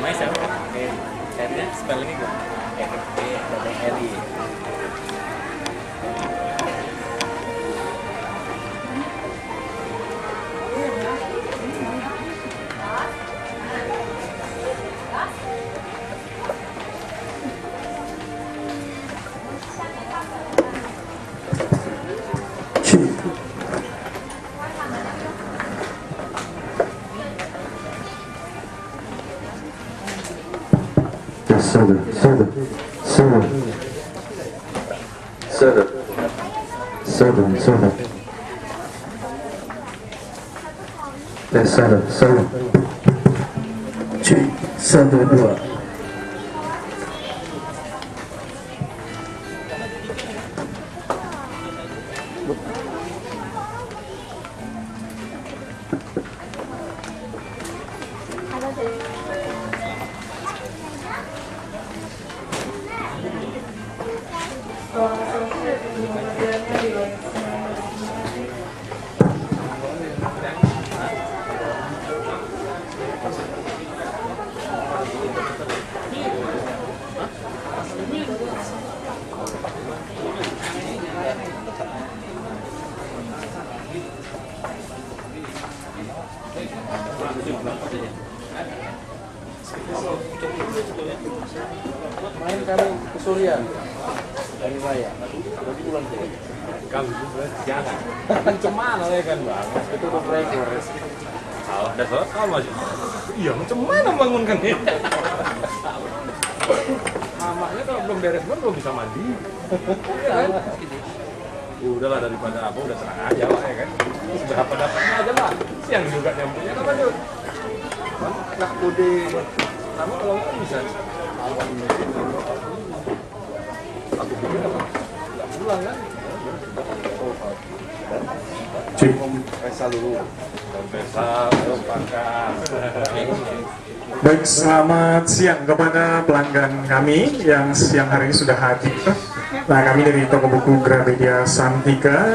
Namanya siapa? R-nya spellingnya gue R-E-R-I. Soda. Cik, 1, 2. Main kami ke Surian dari Raya. Berarti bulan ke. Kamu jangan. Macam mana ya kan bang? Itu udah rekor. Salah, ada salah kalau masih. Iya, macam mana bangunkan ini? Mamanya kalau belum beres belum bisa mandi. Ya kan? Udahlah daripada apa udah serang aja lah ya kan. Berapa dapatnya aja lah. Siang juga nyambungnya kapan tuh? Nak kode kamu kalau nggak bisa. Aku pikir apa? Nggak pulang kan? Cik. Pesa dulu. Pesa, pangkas. Baik, selamat siang kepada pelanggan kami yang siang hari ini sudah hadir. Nah, kami dari toko buku Gramedia Santika.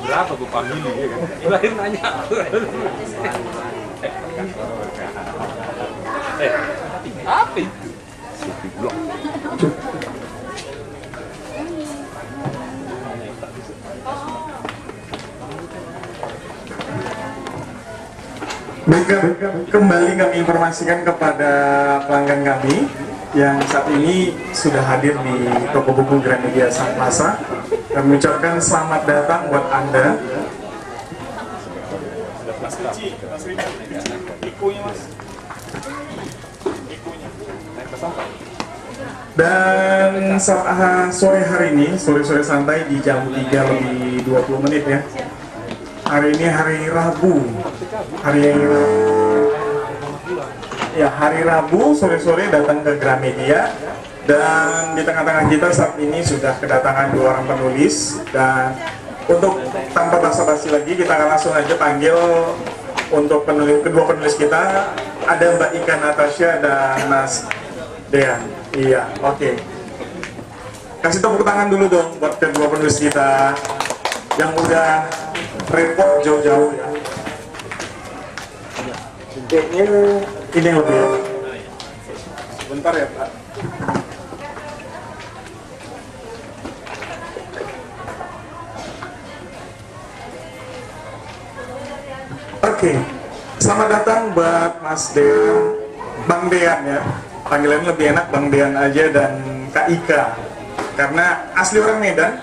Berapa gue panggil ya kan? Ibahin nanya. Apa itu? City Block. Baik, kembali kami informasikan kepada pelanggan kami yang saat ini sudah hadir di toko buku Gramedia Sang Plaza. Kami ucapkan selamat datang buat Anda. Dan sore hari ini, sore-sore santai di jam 3 lebih 20 menit ya. Hari ini hari Rabu. Hari Rabu sore-sore datang ke Gramedia. Dan di tengah-tengah kita saat ini sudah kedatangan 2 orang penulis. Dan untuk tanpa basa-basi lagi kita akan langsung aja panggil untuk kedua penulis kita. Ada Mbak Ika Natasha dan Mas Dean. Iya, oke. Kasih tepuk tangan dulu dong buat kedua penulis kita yang udah repot jauh-jauh ya. Kayaknya ini yang lebih. Bentar ya Pak. Oke, selamat datang buat Mas Dean, Bang Dean ya. Panggilannya lebih enak Bang Dean aja dan Kak Ika. Karena asli orang Medan,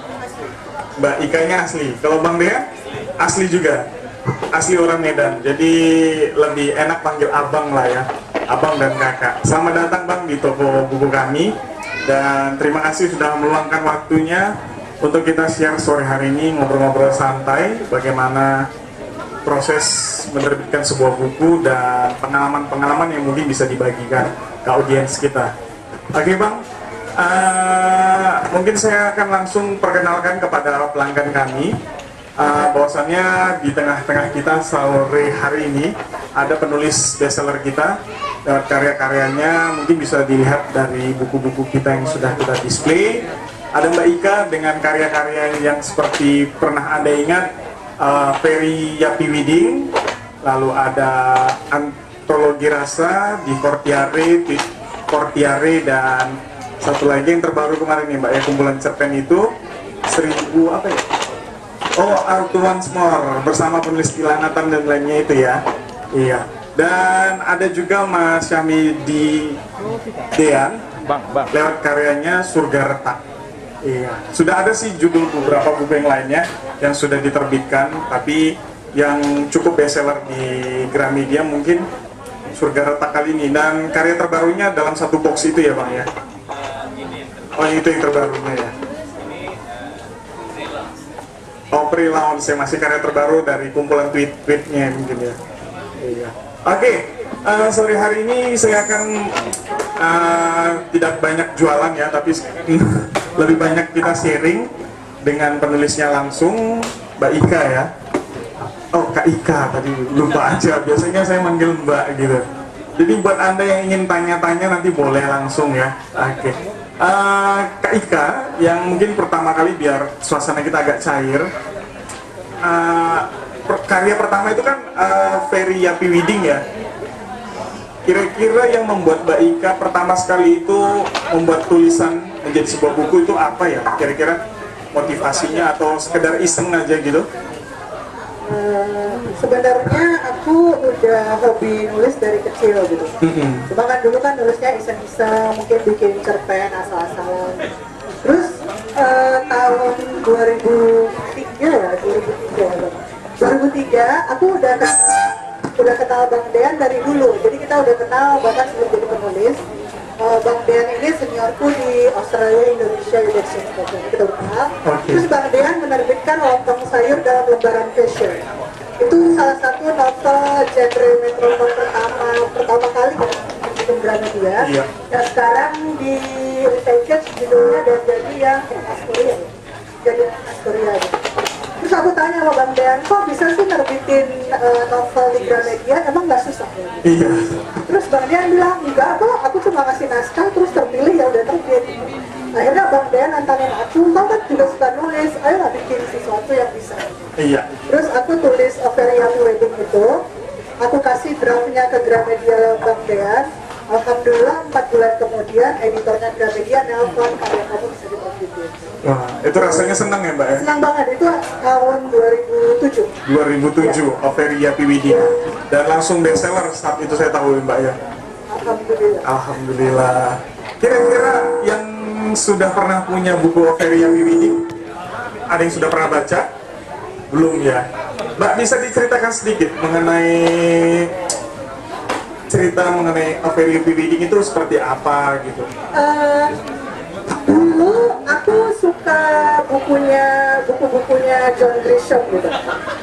Mbak Ikanya asli. Kalau Bang Dean asli juga, asli orang Medan. Jadi lebih enak panggil abang lah ya, abang dan kakak. Selamat datang Bang di toko buku kami. Dan terima kasih sudah meluangkan waktunya untuk kita share sore hari ini, ngobrol-ngobrol santai bagaimana proses menerbitkan sebuah buku dan pengalaman-pengalaman yang mungkin bisa dibagikan ke audiens kita. Oke Bang, mungkin saya akan langsung perkenalkan kepada pelanggan kami. Bahwasannya di tengah-tengah kita sore hari ini ada penulis bestseller kita. Karya-karyanya mungkin bisa dilihat dari buku-buku kita yang sudah kita display. Ada Mbak Ika dengan karya-karya yang seperti pernah Anda ingat, Peri Yapi Widing, lalu ada Antologi Rasa di Fortiare, dan satu lagi yang terbaru kemarin nih Mbak ya, kumpulan cerpen itu 1000 apa ya? Oh, Art Once More bersama penulis Kilanatan dan lainnya itu ya. Iya. Dan ada juga Mas Syami di Dean, lewat karyanya Surga Retak. Iya. Sudah ada sih judul beberapa buku yang lainnya yang sudah diterbitkan, tapi yang cukup bestseller di Gramedia mungkin Surga Retak kali ini, dan karya terbarunya dalam satu box itu ya Bang ya. Oh, itu yang terbarunya ya. Oh, Pre-Launch, masih karya terbaru dari kumpulan tweet-tweetnya mungkin ya. Iya. Oke, sore hari ini saya akan tidak banyak jualan ya, tapi lebih banyak kita sharing dengan penulisnya langsung, Mbak Ika ya. Oh, Kak Ika, tadi lupa aja, biasanya saya manggil Mbak gitu. Jadi buat Anda yang ingin tanya-tanya nanti boleh langsung ya. Oke. Kak Ika, yang mungkin pertama kali biar suasana kita agak cair, karya pertama itu kan Ferry Yapi Widing ya. Kira-kira yang membuat Mbak Ika pertama sekali itu membuat tulisan menjadi sebuah buku itu apa ya? Kira-kira motivasinya atau sekedar iseng aja gitu? Sebenarnya aku udah hobi nulis dari kecil gitu. Cuma kan dulu kan nulisnya iseng-iseng, mungkin bikin cerpen asal-asalan. Terus tahun 2003 ya, 2003 aku udah kenal Bang Dean dari dulu. Jadi kita udah kenal bahkan sebelum jadi penulis. Bang Dean ini seniorku di Australia, Indonesia, Exchange Program, kita udah kenal. Terus Bang Dean menerbitkan Lontong Sayur dalam lembaran fashion. Itu salah satu novel genre metronom pertama kali di Gramedia. Iya. Dan sekarang di repackage judulnya dan jadi yang Astoria, jadi Astoria. Terus aku tanya sama Bang Dean, kok bisa sih nerbitin novel di Gramedia, emang nggak susah ya? Iya. Terus Bang Dean bilang, enggak kok, aku cuma ngasih naskah terus terpilih ya udah terbit. Akhirnya Bang Dean nantangin aku, kau kan juga suka nulis, ayo lah bikin sesuatu yang bisa. Iya. Terus aku tulis A Very Happy Wedding itu, aku kasih draftnya ke Gramedia Bang Dean. Alhamdulillah 4 bulan kemudian editornya Gramedia nelpon, karya kamu bisa diterbitin. Wah, itu rasanya senang ya Mbak ya? Senang banget, itu tahun 2007. 2007, Ya. Ferry Yapi Widing. Dan langsung bestseller saat itu saya tahu Mbak ya. Alhamdulillah. Alhamdulillah. Kira-kira yang sudah pernah punya buku Ferry Yapi Widing, ada yang sudah pernah baca? Belum ya? Mbak bisa diceritakan sedikit mengenai Ferry Yapi Widing itu seperti apa gitu? Dulu aku suka buku-bukunya John Grisham gitu.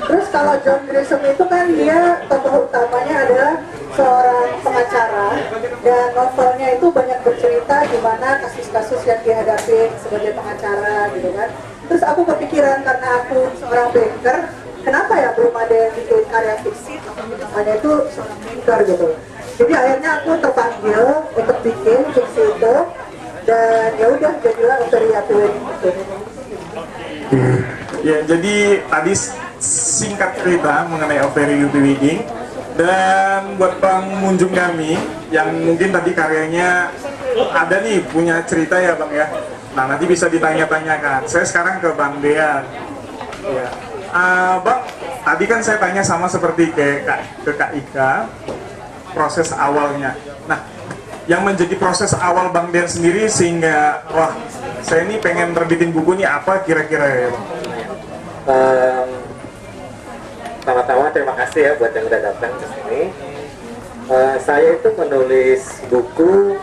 Terus kalau John Grisham itu kan dia tokoh utamanya adalah seorang pengacara, dan novelnya itu banyak bercerita gimana kasus-kasus yang dihadapi sebagai pengacara gitu kan. Terus aku kepikiran, karena aku seorang banker, kenapa ya belum ada yang bikin karya fiksi ada itu seorang banker gitu. Jadi akhirnya aku terpanggil untuk bikin fiksi itu, dan ya udah jadilah Very Happy Wedding itu. Ya, jadi tadi singkat cerita mengenai Very Happy Wedding. Dan buat pengunjung kami yang mungkin tadi karyanya ada nih punya cerita ya Bang ya. Nah, nanti bisa ditanya-tanyakan. Saya sekarang ke Bang Dean. Ya. Bang, tadi kan saya tanya sama seperti ke Kak Ika, proses awalnya. Nah, yang menjadi proses awal Bang Dean sendiri sehingga wah, saya ini pengen terbitin buku ini apa kira-kira ya Bang? Pertama-tama terima kasih ya buat yang udah datang ke sini. Saya itu menulis buku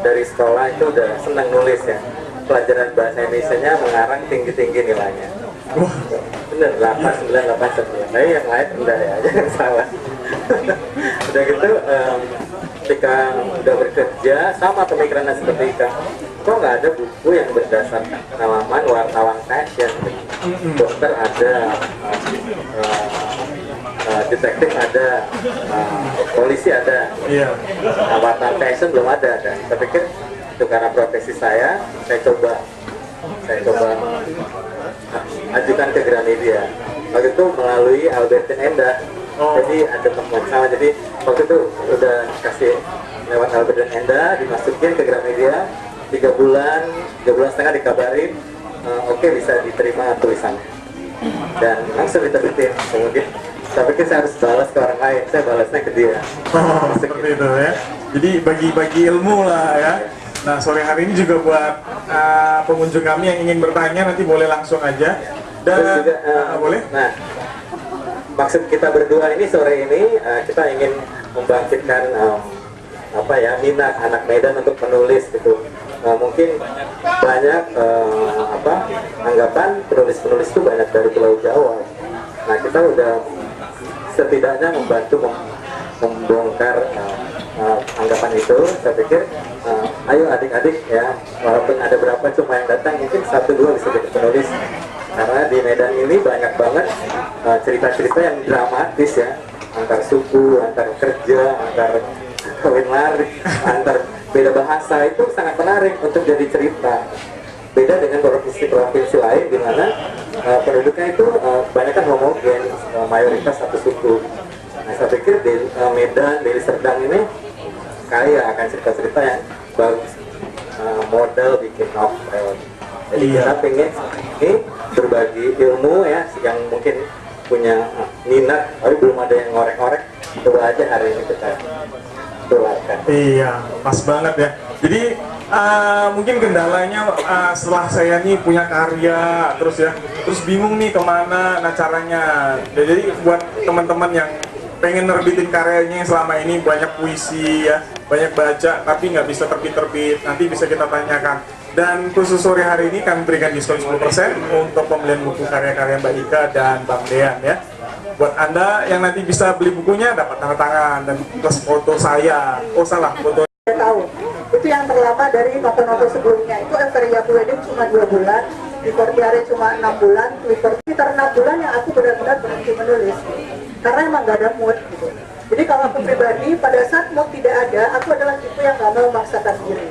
dari sekolah itu udah senang nulis ya. Pelajaran bahasa Indonesianya mengarang tinggi-tinggi nilainya. Bener, 8, 9, 8, 9. Tapi yang lain udah ya, jangan salah. Udah gitu, ketika udah bekerja, sama pemikirannya seperti Ika. Kok nggak ada buku yang berdasarkan pengalaman wartawan fashion? Dokter ada, detektif ada, polisi ada, wartawan fashion belum ada. Dan saya pikir itu karena profesi saya coba ajukan ke Gramedia. waktu itu melalui Albertin Endah. Jadi ada teman sama, jadi waktu itu udah kasih lewat Albertin Endah, dimasukin ke Gramedia 3 bulan setengah dikabarin, oke, bisa diterima tulisannya dan langsung diterbitin. Kemudian saya pikir saya harus balas ke orang lain, saya balasnya ke dia. Seperti itu ya. Jadi bagi-bagi ilmu lah ya. Nah, sore hari ini juga buat pengunjung kami yang ingin bertanya nanti boleh langsung aja. Dan Terus juga, boleh? Nah, maksud kita berdua ini sore ini kita ingin membangkitkan minat anak Medan untuk menulis gitu. Mungkin banyak anggapan penulis-penulis itu banyak dari Pulau Jawa. Nah, kita udah setidaknya membantu membongkar anggapan itu. Saya pikir ayo adik-adik ya, walaupun ada berapa cuma yang datang, mungkin 1-2 bisa jadi penulis, karena di Medan ini banyak banget cerita-cerita yang dramatis ya, antar suku, antar kerja, antar kawin lari, antar beda bahasa, itu sangat menarik untuk jadi cerita. Beda dengan provinsi-provinsi lain di mana penduduknya itu banyak kan homogen, mayoritas satu suku. Nah, saya pikir di Medan, Deli Serdang ini kaya akan cerita-cerita yang bagus, model bikin novel. Jadi kita pengen ini berbagi ilmu ya, yang mungkin punya minat tapi belum ada yang ngorek-ngorek, coba aja hari ini kita tularkan. Iya, pas banget ya. Jadi mungkin kendalanya setelah saya nih punya karya terus bingung nih kemana caranya. Jadi buat teman-teman yang pengen nerbitin karyanya yang selama ini banyak puisi ya, banyak baca tapi nggak bisa terbit-terbit, nanti bisa kita tanyakan. Dan khusus sore hari ini kami berikan diskon 10% untuk pembelian buku karya-karya Mbak Ika dan Bang Dean ya. Buat Anda yang nanti bisa beli bukunya dapat tanda tangan dan plus foto saya. Oh salah, foto. Tahun itu yang terlama dari novel-novel sebelumnya. Itu Everia Wedding cuma 2 bulan, di Fortiare cuma 6 bulan, Twitter sekitar 6 bulan yang aku benar-benar berhenti menulis karena emang gak ada mood gitu. Jadi kalau aku pribadi, pada saat mood tidak ada, aku adalah tipe yang gak mau memaksakan diri.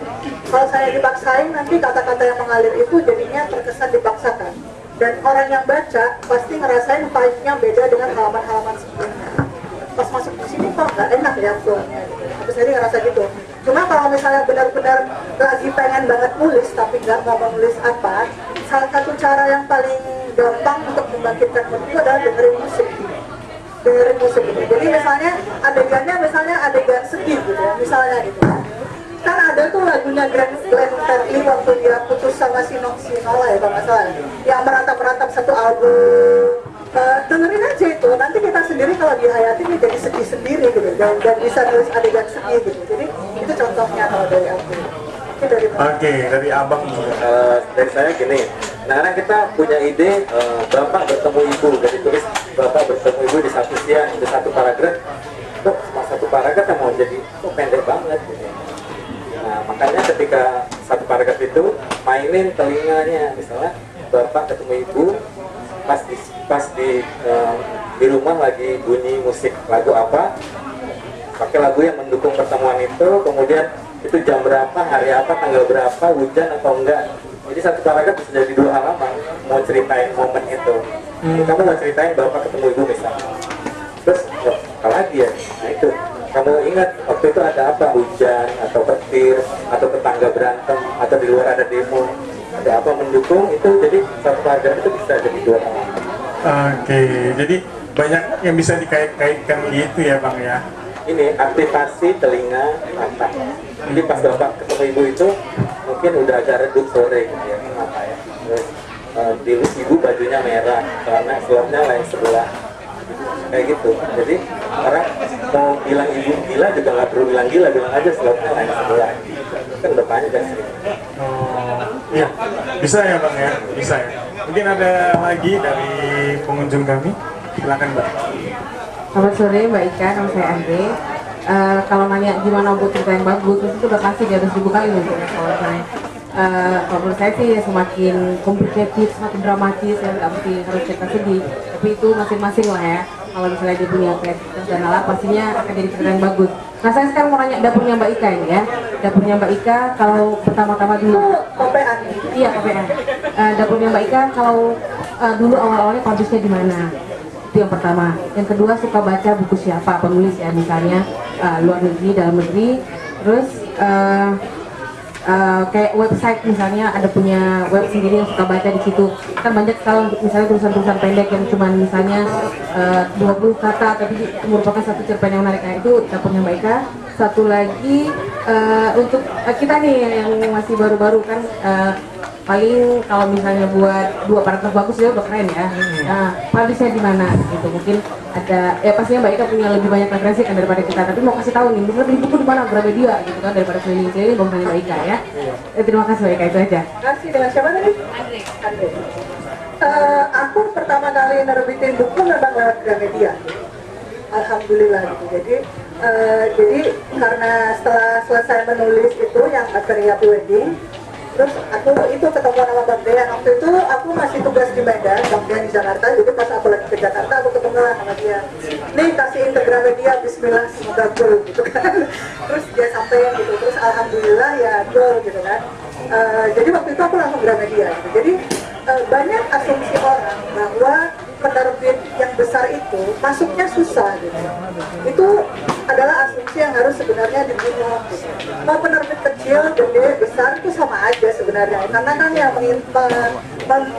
Kalau saya dipaksain, nanti kata-kata yang mengalir itu jadinya terkesan dipaksakan. Dan orang yang baca pasti ngerasain pahitnya beda dengan halaman-halaman sebelumnya. Pas masuk ke sini kok nggak enak ya flownya gitu. Aku sendiri ngerasa gitu. Cuma kalau misalnya benar-benar lagi pengen banget nulis tapi nggak mau menulis apa, salah satu cara yang paling gampang untuk membangkitkan mood itu adalah dengerin musik gitu. Jadi misalnya adegannya adegan sedih gitu ya, misalnya gitu. Kan ada tuh lagunya Glenn Fredly waktu dia putus sama si Nola ya kalau nggak salah, yang merantap-merantap satu album. Dengerin aja itu, nanti kita sendiri kalau dihayati nih jadi sedih sendiri gitu, dan bisa nulis adegan sedih gitu. Jadi itu contohnya kalau dari aku. Oke, dari abang juga. Dari saya gini, sekarang kita punya ide bapak bertemu ibu, jadi tulis bapak bertemu ibu di satu siang, di satu paragraf. Kok cuma satu paragraf yang mau jadi kok pendek banget gitu. Nah, makanya ketika satu paragraf itu mainin telinganya, misalnya bapak ketemu ibu pas di rumah lagi bunyi musik lagu apa, pakai lagu yang mendukung pertemuan itu, kemudian itu jam berapa, hari apa, tanggal berapa, hujan atau enggak. Jadi satu paragraf bisa jadi 2 halaman mau ceritain momen itu. Kamu mau ceritain bapak ketemu ibu misalnya, terus apa lagi ya, nah itu kamu ingat waktu itu ada apa, hujan atau petir atau tetangga berantem atau di luar ada demo, ada apa mendukung itu, jadi satu paragraf itu bisa jadi 2 halaman. Oke, jadi banyak yang bisa dikait-kaitkan gitu ya Bang ya. Ini aktivasi telinga mata. Jadi pas bapak ketemu ibu itu mungkin udah agak redup sore gitu ya, kenapa ya. Terus ibu bajunya merah karena slopnya lain sebelah. Kayak gitu. Jadi orang mau bilang ibu gila juga nggak perlu bilang gila, bilang aja slopnya lain sebelah. Kan udah panjang sih. Oh, iya, bisa ya Bang ya, bisa ya. Mungkin ada lagi dari pengunjung kami, silakan Mbak. Selamat sore Mbak Ika, nama saya Andre. Kalau nanya gimana buat cerita yang bagus, itu udah pasti di atas 1000 kali mungkin. Kalau menurut saya sih semakin complicated, semakin dramatis, ya nggak mesti harus cerita sedih. Tapi itu masing-masing lah ya. Kalau misalnya dia punya kreativitas dan ala, pastinya akan jadi cerita yang bagus. Nah saya sekarang mau nanya dapurnya Mbak Ika ini ya. Dapurnya Mbak Ika kalau pertama-tama dulu. KPA. Iya KPA. Dapurnya Mbak Ika kalau dulu awal-awalnya publishnya di mana. Itu yang pertama. Yang kedua, suka baca buku siapa penulis ya, misalnya luar negeri, dalam negeri. Terus kayak website misalnya ada punya web sendiri yang suka baca di situ. Kan banyak kalau misalnya tulisan-tulisan pendek yang cuma misalnya 20 kata tapi merupakan satu cerpen yang menarik. Nah, itu dapurnya Mbak Ika. Satu lagi untuk kita nih yang masih baru-baru kan, paling kalau misalnya buat 2 paragraf bagus ya udah keren ya. Nah, publishnya di mana gitu. Mungkin ada ya, pastinya Mbak Ika punya lebih banyak referensi kan daripada kita, tapi mau kasih tahu nih bisa beli buku di mana, Gramedia gitu kan, daripada keliling-keliling bagus Mbak Ika ya. Terima kasih Mbak Ika, itu aja. Terima kasih. Dengan siapa tadi? Andre. Aku pertama kali nerbitin buku memang lewat Gramedia. Alhamdulillah gitu. Jadi karena setelah selesai menulis itu yang Karya Wedding, terus aku itu ketemu sama Bang Dean. Waktu itu aku masih tugas di Medan, Bang Dean di Jakarta. Jadi pas aku lagi ke Jakarta aku ketemu sama dia. Nih kasih Gramedia, Bismillah semoga goal gitu kan. Terus dia sampein gitu. Terus alhamdulillah ya goal gitu kan. Jadi waktu itu aku langsung Gramedia gitu. Jadi banyak asumsi orang bahwa penerbit yang besar itu masuknya susah gitu. Itu adalah asumsi yang harus sebenarnya dibunuh gitu. Mau penerbit kecil, gede, besar itu sama aja sebenarnya. Karena kan yang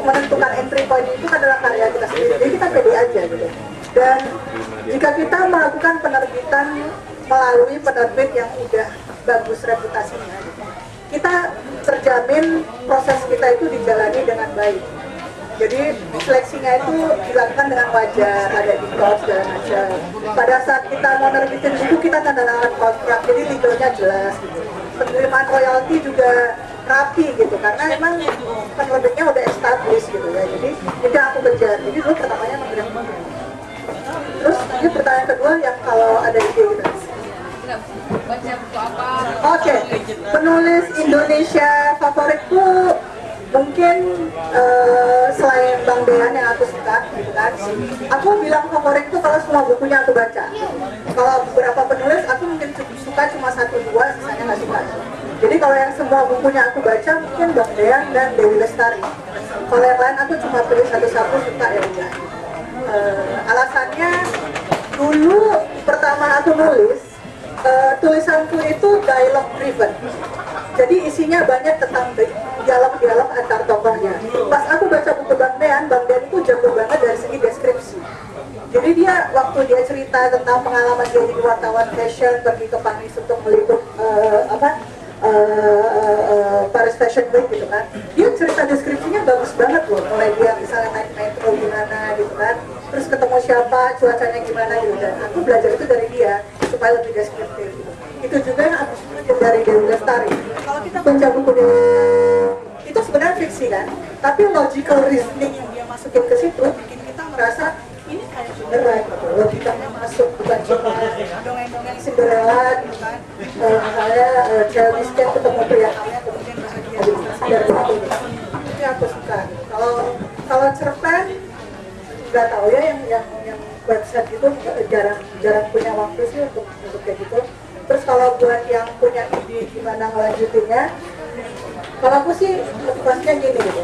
menentukan entry point itu adalah karya kita sendiri. Jadi kita pede aja gitu. Dan jika kita melakukan penerbitan melalui penerbit yang udah bagus reputasinya, kita terjamin proses kita itu dijalani dengan baik. Jadi seleksinya itu dilakukan dengan wajar, ada di kos segala macam. Pada saat kita mau nerbitin buku, kita tanda tangan kontrak, jadi legalnya jelas gitu. Penerimaan royalti juga rapi gitu, karena emang penerbitnya udah established gitu ya. Jadi itu aku kejar. Jadi dulu pertamanya memang. Terus ini pertanyaan kedua yang kalau ada ide gitu. Baca buku apa? Oke, penulis Indonesia favoritku mungkin selain Bang Dean yang aku suka, gitu kan. Aku bilang favorit itu kalau semua bukunya aku baca. Kalau beberapa penulis aku mungkin suka cuma 1-2, sisanya nggak suka. Jadi kalau yang semua bukunya aku baca mungkin Bang Dean dan Dewi Lestari. Kalau yang lain aku cuma pilih satu-satu suka ya udah. Alasannya dulu pertama aku nulis, tulisanku itu dialogue driven. Jadi isinya banyak tentang dialog-dialog antar tokohnya. Pas aku baca buku Bang Dean itu jago banget dari segi deskripsi. Jadi dia waktu dia cerita tentang pengalaman dia jadi wartawan fashion, pergi ke Paris untuk meliput Paris Fashion Week gitu kan. Dia cerita deskripsinya bagus banget loh. Mulai dia misalnya naik metro gimana gitu kan, terus ketemu siapa, cuacanya gimana gitu. Dan aku belajar itu dari dia supaya lebih deskriptif gitu. Itu juga yang aku belajar dari Dewi Lestari. Kalau kita baca buku Dewi itu sebenarnya fiksi kan, tapi logical reasoning yang dia masukin ke situ bikin kita merasa ini kayak beneran gitu. Logikanya masuk, bukan cuma dongeng-dongeng Cinderella gitu kan. Misalnya Charles Dickens ketemu pria kaya kemudian bahagia dari itu. Itu aku suka. Kalau cerpen nggak tahu ya, yang website itu jarang punya waktu sih untuk kayak gitu. Terus kalau buat yang punya ide gimana ngelanjutinnya, kalau aku sih motivasinya gini gitu.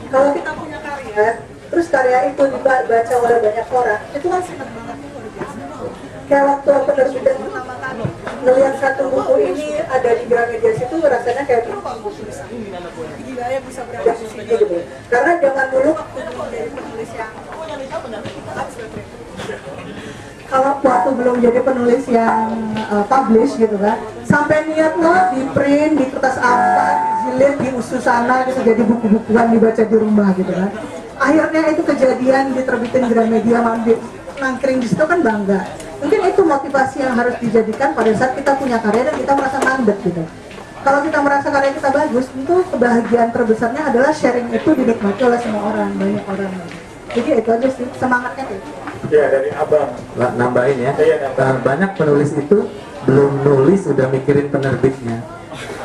Kalau kita punya karya, terus karya itu dibaca oleh banyak orang, itu kan senang banget, luar biasa. Kayak waktu aku nerbitin pertama kali, ngelihat satu buku ini ada di Gramedia situ, rasanya kayak buku bisa. Gila ya bisa berada di sini gitu. Karena zaman dulu waktu belum jadi penulis yang waktu belum jadi penulis yang publish gitu kan, sampai niat lo di print di kertas apa, dijilid di usus sana bisa jadi buku-bukuan dibaca di rumah gitu kan. Akhirnya itu kejadian diterbitin Gramedia, mandiri nangkring di situ kan bangga. Mungkin itu motivasi yang harus dijadikan pada saat kita punya karya dan kita merasa mandek gitu. Kalau kita merasa karya kita bagus, tentu kebahagiaan terbesarnya adalah sharing itu dinikmati oleh semua orang, banyak orang. Jadi itu aja sih semangatnya tuh. Ya dari abang. Nambahin ya. Banyak penulis itu belum nulis udah mikirin penerbitnya.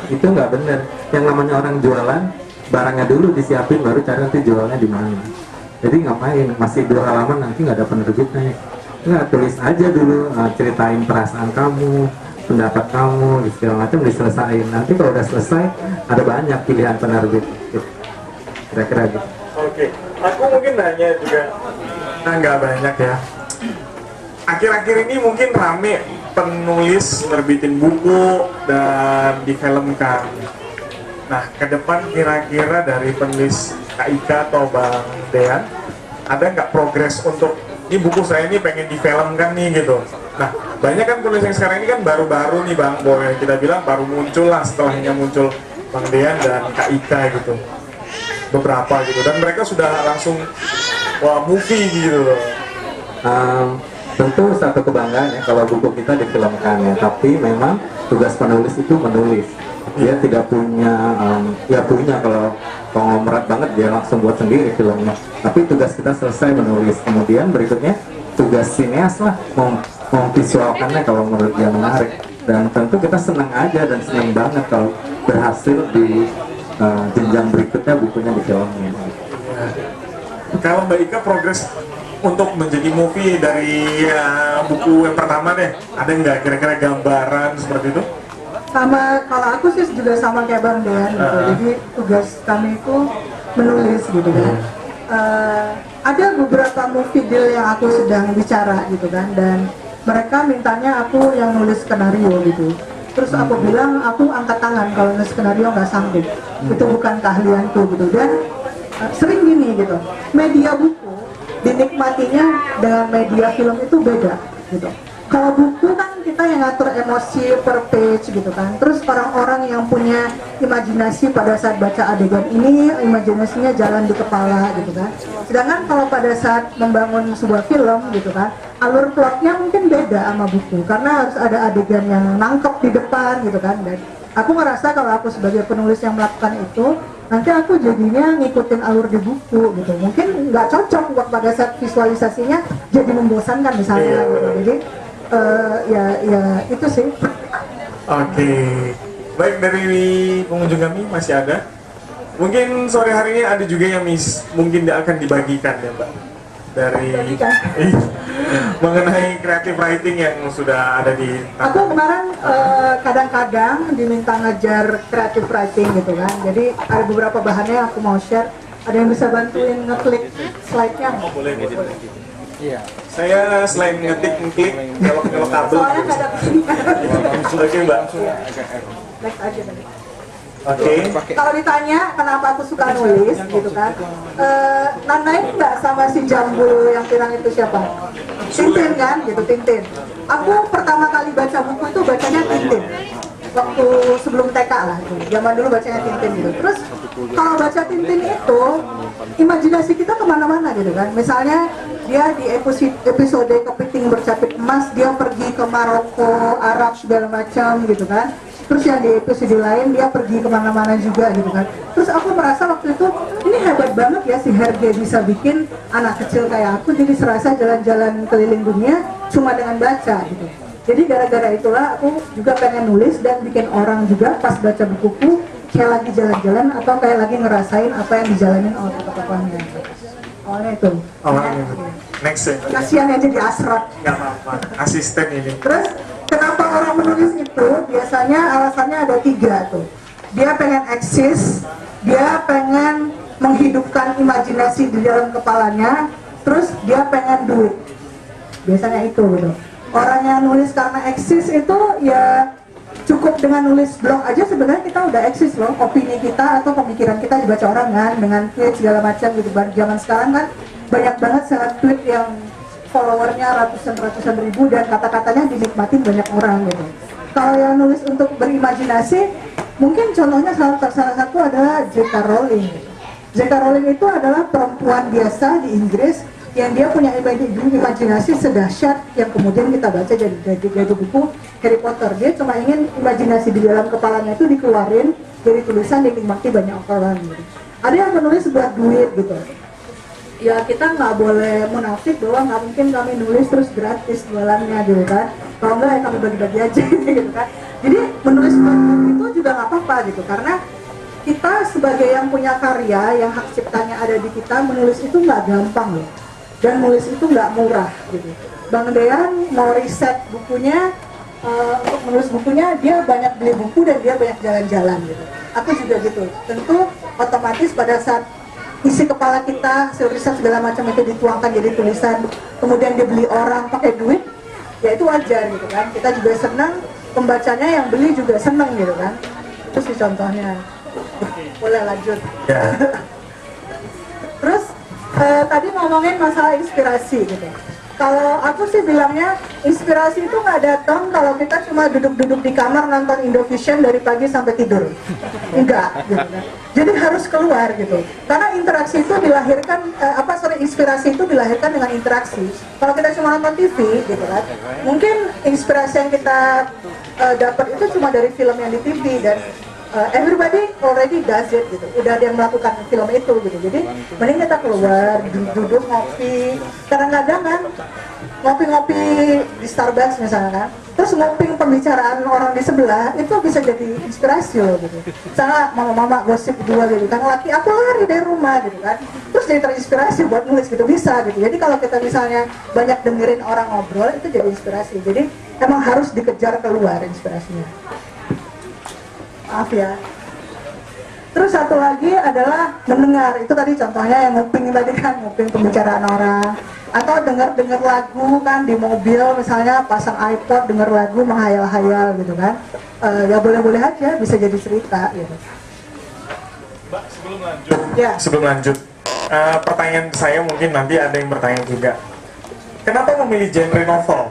Itu nggak bener. Yang namanya orang jualan, barangnya dulu disiapin baru cari nanti jualnya di mana. Jadi ngapain? Masih 2 halaman nanti nggak ada penerbitnya. Nggak, tulis aja dulu, ceritain perasaan kamu, pendapat kamu, segala macam diselesain. Nanti kalau udah selesai ada banyak pilihan penerbit. Kira-kira gitu. Oke. Aku mungkin nanya juga, nah nggak banyak ya. Akhir-akhir ini mungkin rame penulis nerbitin buku dan difilmkan. Nah, ke depan kira-kira dari penulis Kak Ika atau Bang Dean, ada nggak progres untuk ini buku saya ini pengen difilmkan nih gitu. Nah, banyak kan penulis yang sekarang ini kan baru-baru nih Bang, boleh kita bilang baru muncul lah setelahnya muncul Bang Dean dan Kak Ika gitu. Beberapa gitu, dan mereka sudah langsung wah movie gitu loh. Tentu satu kebanggaan ya kalau buku kita difilmkan ya, tapi memang tugas penulis itu menulis. Dia tidak punya, ya punya kalau konglomerat banget dia langsung buat sendiri filmnya. Tapi tugas kita selesai menulis, kemudian berikutnya tugas sineas lah memvisualkannya kalau menurut dia menarik. Dan tentu kita senang aja dan senang banget kalau berhasil di jenjang berikutnya bukunya difilmin. Kalau Mbak Ika progres untuk menjadi movie dari buku yang pertama deh, ada nggak kira-kira gambaran seperti itu? Sama, kalau aku sih juga sama kayak Bang Dean gitu. Jadi tugas kami itu menulis gitu kan. Ada beberapa movie deal yang aku sedang bicara gitu kan, dan mereka mintanya aku yang nulis skenario gitu. Terus aku bilang aku angkat tangan kalau nulis skenario nggak sanggup, itu bukan keahlianku gitu. Dan sering gini gitu, media buku dinikmatinya dengan media film itu beda gitu. Kalau buku kan kita yang ngatur emosi per page gitu kan. Terus orang-orang yang punya imajinasi pada saat baca adegan ini, imajinasinya jalan di kepala gitu kan. Sedangkan kalau pada saat membangun sebuah film gitu kan, alur plotnya mungkin beda sama buku, karena harus ada adegan yang nangkep di depan gitu kan. Dan aku ngerasa kalau aku sebagai penulis yang melakukan itu, nanti aku jadinya ngikutin alur di buku gitu. Mungkin nggak cocok buat pada saat visualisasinya jadi membosankan misalnya gitu. Jadi ya itu sih. Oke. Baik, dari pengunjung kami masih ada. Mungkin sore hari ini ada juga yang mungkin akan dibagikan ya Mbak, dari mengenai creative writing yang sudah ada di Aku kemarin kadang-kadang diminta ngajar creative writing gitu kan. Jadi ada beberapa bahannya yang aku mau share. Ada yang bisa bantuin ngeklik slide-nya? boleh. Iya. Saya selain ngeklik belok kabel. Soalnya nggak ada Oke Mbak. next aja tadi. Oke. Kalau ditanya kenapa aku suka nulis gitu kan, nandain nggak sama si Jambul yang pirang itu siapa? Tintin kan, gitu Tintin. Aku pertama kali baca buku itu bacanya Tintin. Waktu sebelum TK lah, gitu. Zaman dulu bacanya Tintin gitu. Terus kalau baca Tintin itu, imajinasi kita kemana-mana gitu kan. Misalnya dia di episode Kepiting Bercapit Emas, dia pergi ke Maroko, Arab segala macam gitu kan. Terus yang di episode lain dia pergi kemana-mana juga gitu kan. Terus aku merasa waktu itu ini hebat banget ya si Herge bisa bikin anak kecil kayak aku jadi serasa jalan-jalan keliling dunia cuma dengan baca gitu. Jadi gara-gara itulah aku juga pengen nulis dan bikin orang juga pas baca bukuku kayak lagi jalan-jalan atau kayak lagi ngerasain apa yang dijalanin oleh tokoh-tokohnya. Awalnya itu. Next ya. Kasihan ya jadi asrat. Nggak apa-apa. Asisten ini. Terus kenapa orang menulis itu? Biasanya alasannya ada 3 tuh. Dia pengen eksis, dia pengen menghidupkan imajinasi di dalam kepalanya, terus dia pengen duit. Biasanya itu gitu. Orang yang nulis karena eksis itu ya cukup dengan nulis blog aja sebenarnya kita udah eksis loh. Opini kita atau pemikiran kita dibaca orang kan dengan tweet segala macam gitu. Zaman sekarang kan banyak banget sangat tweet yang followernya ratusan ribu dan kata-katanya dinikmatin banyak orang gitu. Kalau yang nulis untuk berimajinasi, mungkin contohnya salah satu adalah J.K. Rowling. J.K. Rowling itu adalah perempuan biasa di Inggris yang dia punya imajinasi sedahsyat yang kemudian kita baca jadi buku Harry Potter. Dia cuma ingin imajinasi di dalam kepalanya itu dikeluarin jadi tulisan dinikmati banyak orang gitu. Ada yang menulis buat duit gitu. Ya kita nggak boleh munafik bahwa nggak mungkin kami nulis terus gratis jualannya gitu kan. Kalau nggak ya kami bagi-bagi aja gitu kan. Jadi menulis buat buku itu juga nggak apa-apa gitu, karena kita sebagai yang punya karya yang hak ciptanya ada di kita, menulis itu nggak gampang loh. Dan nulis itu nggak murah gitu. Bang Dean mau riset bukunya, untuk menulis bukunya dia banyak beli buku dan dia banyak jalan-jalan gitu. Aku juga gitu. Tentu otomatis pada saat isi kepala kita, hasil riset segala macam itu dituangkan jadi tulisan, kemudian dibeli orang pakai duit, ya itu wajar gitu kan. Kita juga senang, pembacanya yang beli juga senang gitu kan. Itu sih contohnya. Boleh lanjut. Terus tadi ngomongin masalah inspirasi gitu. Kalau aku sih bilangnya inspirasi itu nggak datang kalau kita cuma duduk-duduk di kamar nonton Indovision dari pagi sampai tidur. Enggak, gitu kan. Jadi harus keluar gitu. Karena interaksi itu dilahirkan, inspirasi itu dilahirkan dengan interaksi. Kalau kita cuma nonton TV, gitu kan, mungkin inspirasi yang kita dapat itu cuma dari film yang di TV dan everybody already does it gitu. Udah ada yang melakukan film itu gitu. Jadi mending kita keluar, duduk ngopi. Kadang-kadang kan ngopi-ngopi di Starbucks misalnya kan. Terus ngoping pembicaraan orang di sebelah itu bisa jadi inspirasi loh gitu. Misalnya mama-mama gosip dua gitu kan, laki aku lari dari rumah gitu kan. Terus jadi terinspirasi buat nulis gitu, bisa gitu. Jadi kalau kita misalnya banyak dengerin orang ngobrol itu jadi inspirasi. Jadi emang harus dikejar keluar inspirasinya. Maaf ya. Terus satu lagi adalah mendengar. Itu tadi contohnya yang nguping tadi kan, nguping pembicaraan orang. Atau dengar lagu kan di mobil misalnya, pasang iPod, dengar lagu, menghayal-hayal gitu kan. Ya boleh-boleh aja, bisa jadi cerita gitu. Mbak, sebelum lanjut, Ya. Pertanyaan saya mungkin nanti ada yang bertanya juga. Kenapa memilih genre novel?